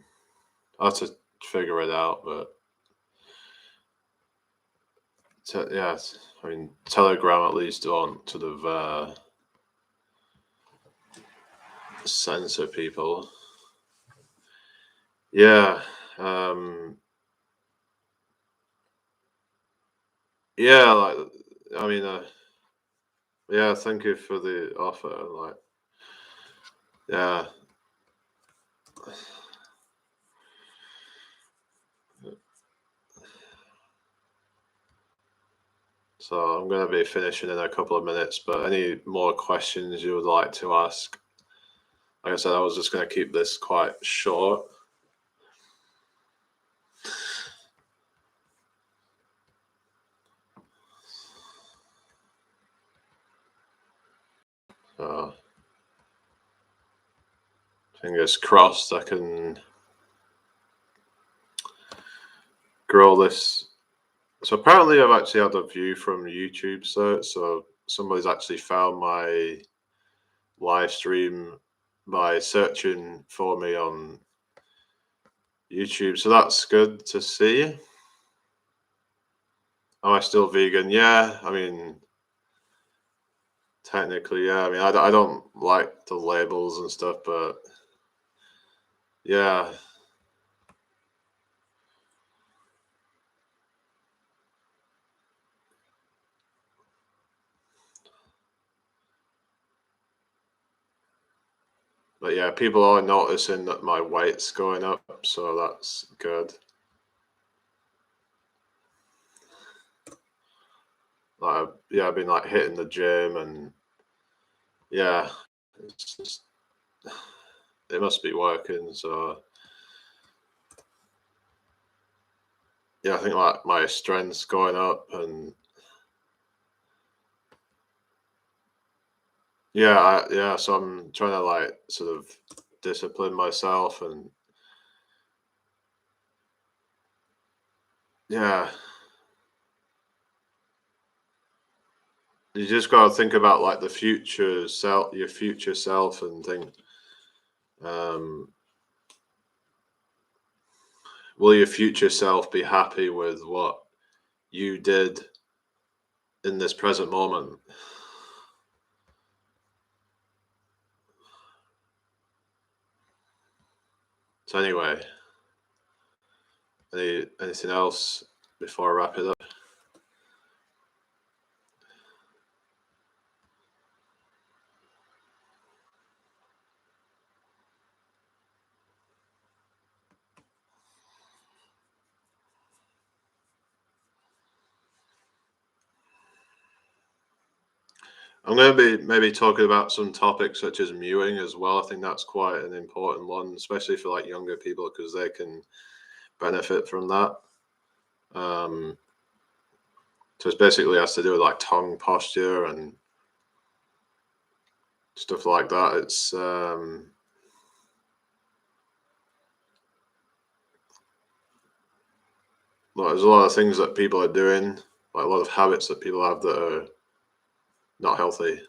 I have to figure it out. But yeah, I mean, Telegram at least don't sort of censor people. Yeah. Yeah, like, I mean, yeah, thank you for the offer. Like, yeah. So I'm going to be finishing in a couple of minutes, but any more questions you would like to ask? Like I said, I was just going to keep this quite short. fingers crossed, I can grow this. So apparently I've actually had a view from YouTube, so somebody's actually found my live stream by searching for me on YouTube. So that's good to see. Am I still vegan? Yeah, I mean, technically, yeah. I mean, I don't like the labels and stuff, but yeah. But yeah, people are noticing that my weight's going up, so that's good. Like, yeah, I've been like hitting the gym, and yeah, it's just, it must be working. So yeah, I think like my strength's going up, and yeah, so I'm trying to like sort of discipline myself, and yeah, you just got to think about like the future self, your future self, and think, um, will your future self be happy with what you did in this present moment? So anyway, anything else before I wrap it up? I'm going to be maybe talking about some topics such as mewing as well. I think that's quite an important one, especially for like younger people, because they can benefit from that. So it's basically has to do with like tongue posture and stuff like that. It's there's a lot of things that people are doing, like a lot of habits that people have that are not healthy.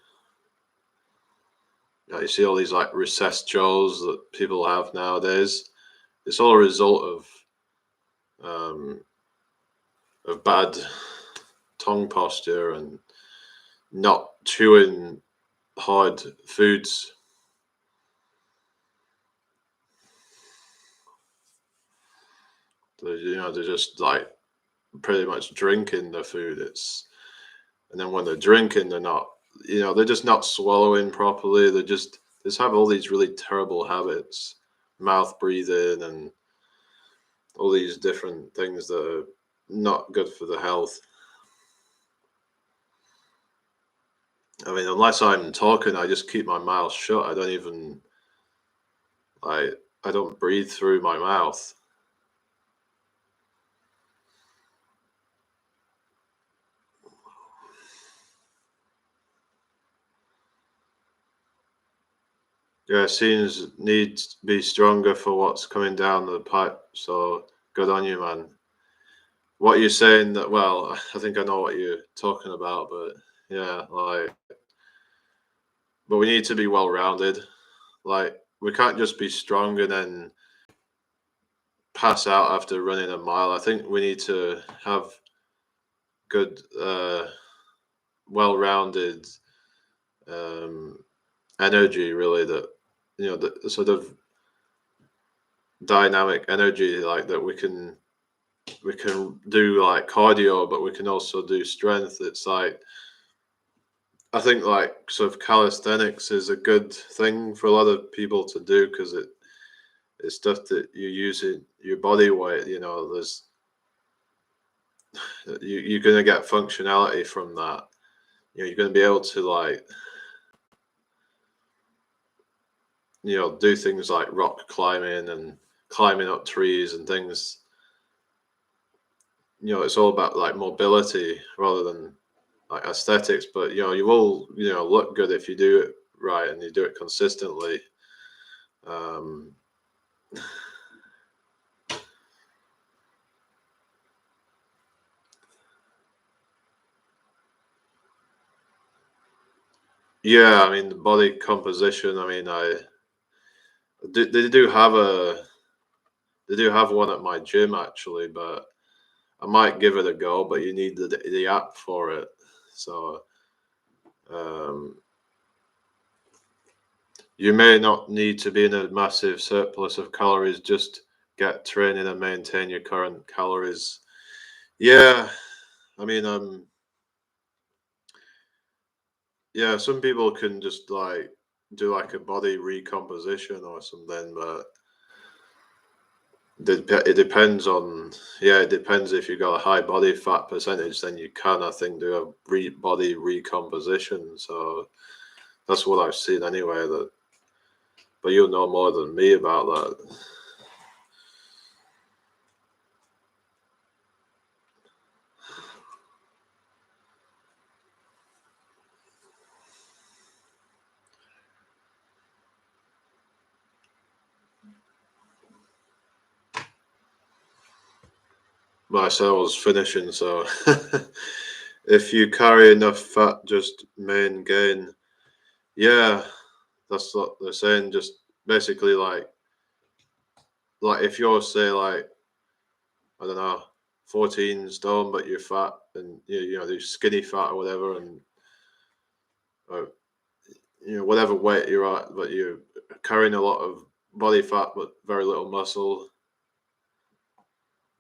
You see all these like recessed jaws that people have nowadays. It's all a result of bad tongue posture and not chewing hard foods. They're just like pretty much drinking the food. And then when they're drinking, they're not, they're just not swallowing properly. They just have all these really terrible habits, mouth breathing, and all these different things that are not good for the health. I mean, unless I'm talking, I just keep my mouth shut. I don't even I don't breathe through my mouth. Yeah, scenes need to be stronger for what's coming down the pipe. So good on you, man. What you're saying that, well, I think I know what you're talking about, but yeah, but we need to be well rounded. Like, we can't just be strong and then pass out after running a mile. I think we need to have good, well rounded um, energy, really, that, the sort of dynamic energy, like that we can do like cardio, but we can also do strength. It's like, I think like sort of calisthenics is a good thing for a lot of people to do, because it's stuff that you use in your body weight. You're going to get functionality from that. You're going to be able to like do things like rock climbing and climbing up trees and things. It's all about like mobility rather than like aesthetics. But you will look good if you do it right and you do it consistently. Um, yeah, I mean the body composition. I mean, they do have one at my gym actually, but I might give it a go. But you need the app for it, so um, you may not need to be in a massive surplus of calories. Just get training and maintain your current calories. Yeah, I mean, yeah, some people can just like do like a body recomposition or something, but it depends on, yeah, it depends. If you've got a high body fat percentage, then you can, I think, do a body recomposition. So that's what I've seen anyway. That, but you'll know more than me about that. But I said I was finishing, so if you carry enough fat, just main gain. Yeah, that's what they're saying. Just basically like if you're say like, I don't know, 14 stone, but you're fat and you know, you're skinny fat or whatever, and uh, you know, whatever weight you're at, but you're carrying a lot of body fat but very little muscle,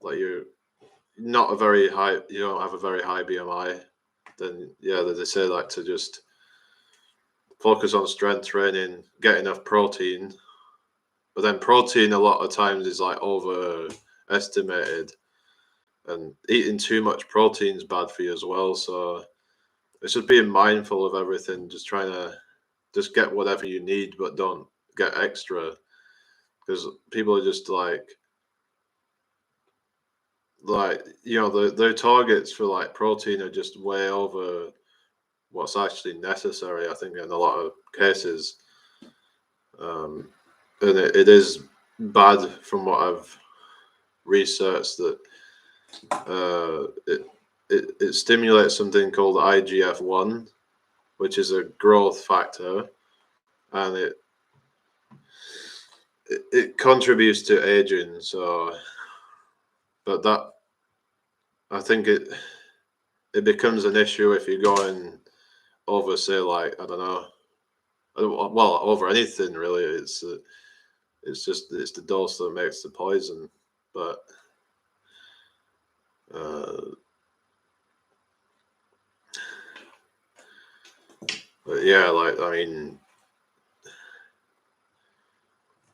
like you're not a very high, you don't have a very high BMI, then yeah, they say like to just focus on strength training, get enough protein, but then protein a lot of times is like overestimated, and eating too much protein is bad for you as well. So it's just being mindful of everything, just trying to just get whatever you need, but don't get extra, because people are just like you know, their targets for like protein are just way over what's actually necessary, I think, in a lot of cases. And it is bad from what I've researched that it stimulates something called IGF-1, which is a growth factor, and it contributes to aging. So, but that, I think it becomes an issue if you're going over, say, like, I don't know, well, over anything really. It's just it's the dose that makes the poison. But uh, but yeah, like I mean,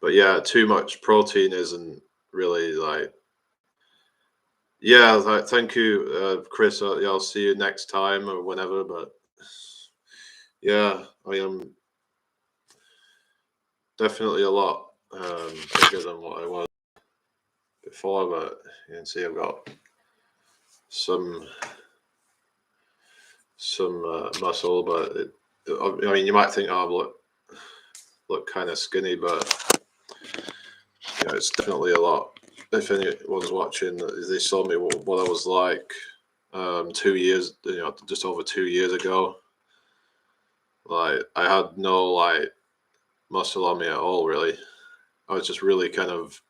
but yeah, too much protein isn't really like. Yeah, like, thank you, Chris. Yeah, I'll see you next time or whenever. But yeah, I am definitely a lot bigger than what I was before. But you can see I've got some muscle. But I mean, you might think, oh, I look kind of skinny, but yeah, it's definitely a lot. If anyone's watching, they saw me what I was like 2 years, you know, just over 2 years ago. Like I had no like muscle on me at all, really. I was just really kind of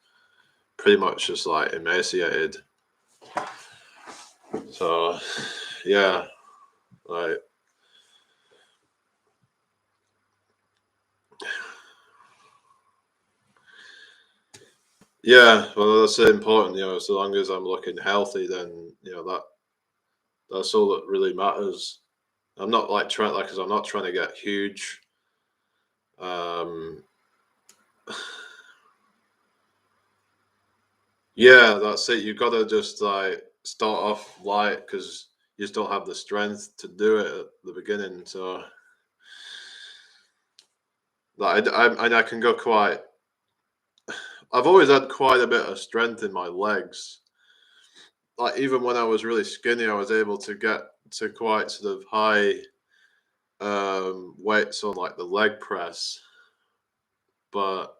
pretty much just like emaciated. So yeah, like yeah, well that's important, you know, so long as I'm looking healthy, then you know that's all that really matters. I'm not like trying like because I'm not trying to get huge. Um yeah, that's it. You've got to just like start off light because you just don't have the strength to do it at the beginning. So like I can go quite. I've always had quite a bit of strength in my legs. Like even when I was really skinny, I was able to get to quite sort of high weights on like the leg press. But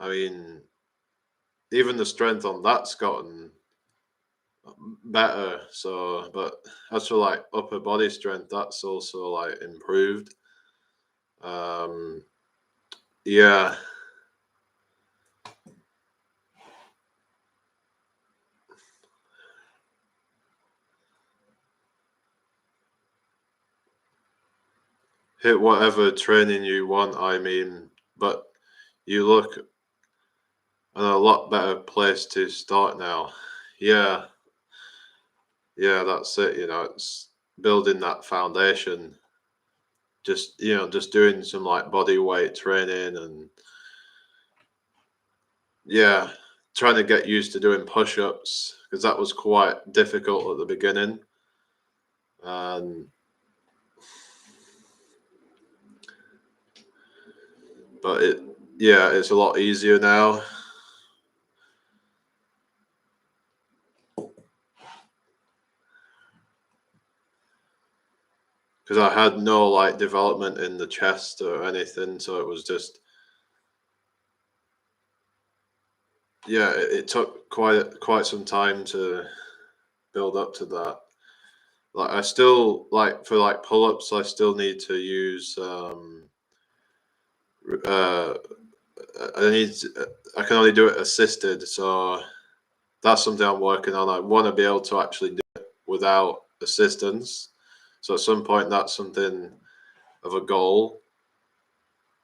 I mean, even the strength on that's gotten better. So, but as for like upper body strength, that's also like improved. Um, yeah, hit whatever training you want. I mean, but you look in a lot better place to start now. Yeah, yeah, that's it. You know, it's building that foundation. Just just doing some like body weight training and yeah, trying to get used to doing push-ups because that was quite difficult at the beginning. And but yeah, it's a lot easier now because I had no like development in the chest or anything, so it was just yeah, it took quite some time to build up to that. Like I still like for like pull-ups, I still need to use uh I need I can only do it assisted, so that's something I'm working on. I want to be able to actually do it without assistance. So at some point, that's something of a goal.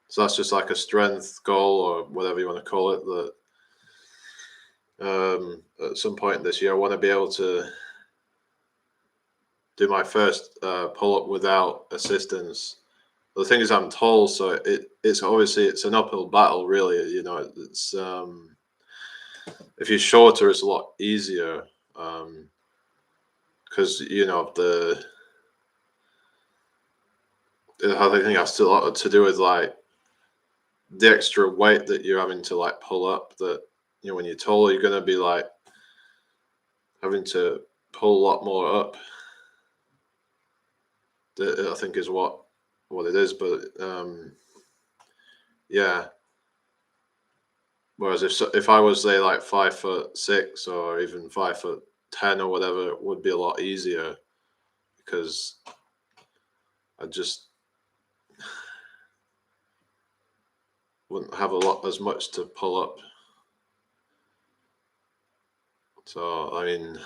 So that's just like a strength goal or whatever you want to call it. That at some point this year, I want to be able to do my first pull up without assistance. The thing is, I'm tall, so it's obviously it's an uphill battle. Really, it's if you're shorter, it's a lot easier because I think that's still a lot to do with like the extra weight that you're having to like pull up. That when you're tall, you're gonna be like having to pull a lot more up. That I think is what it is. But yeah. Whereas if I was say like 5'6" or even 5'10" or whatever, it would be a lot easier because I just wouldn't have a lot as much to pull up. So I mean,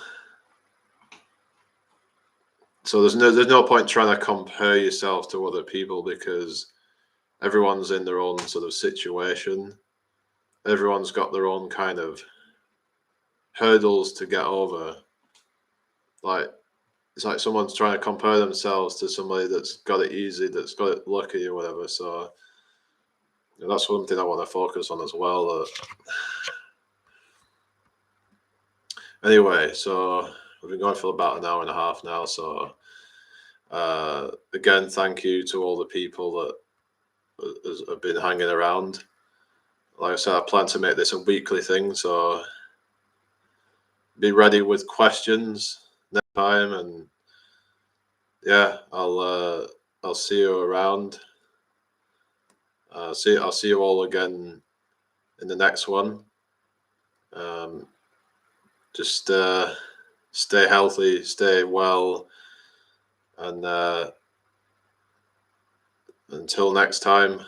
so there's no point trying to compare yourself to other people because everyone's in their own sort of situation. Everyone's got their own kind of hurdles to get over. Like it's like someone's trying to compare themselves to somebody that's got it easy, that's got it lucky or whatever. So that's one thing I want to focus on as well. Anyway, so we've been going for about an hour and a half now. So again, thank you to all the people that have been hanging around. Like I said, I plan to make this a weekly thing, so be ready with questions next time. And yeah, I'll see you around. I'll see you all again in the next one. Um, just stay healthy, stay well, and until next time,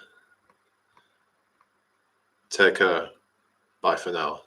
take care. Bye for now.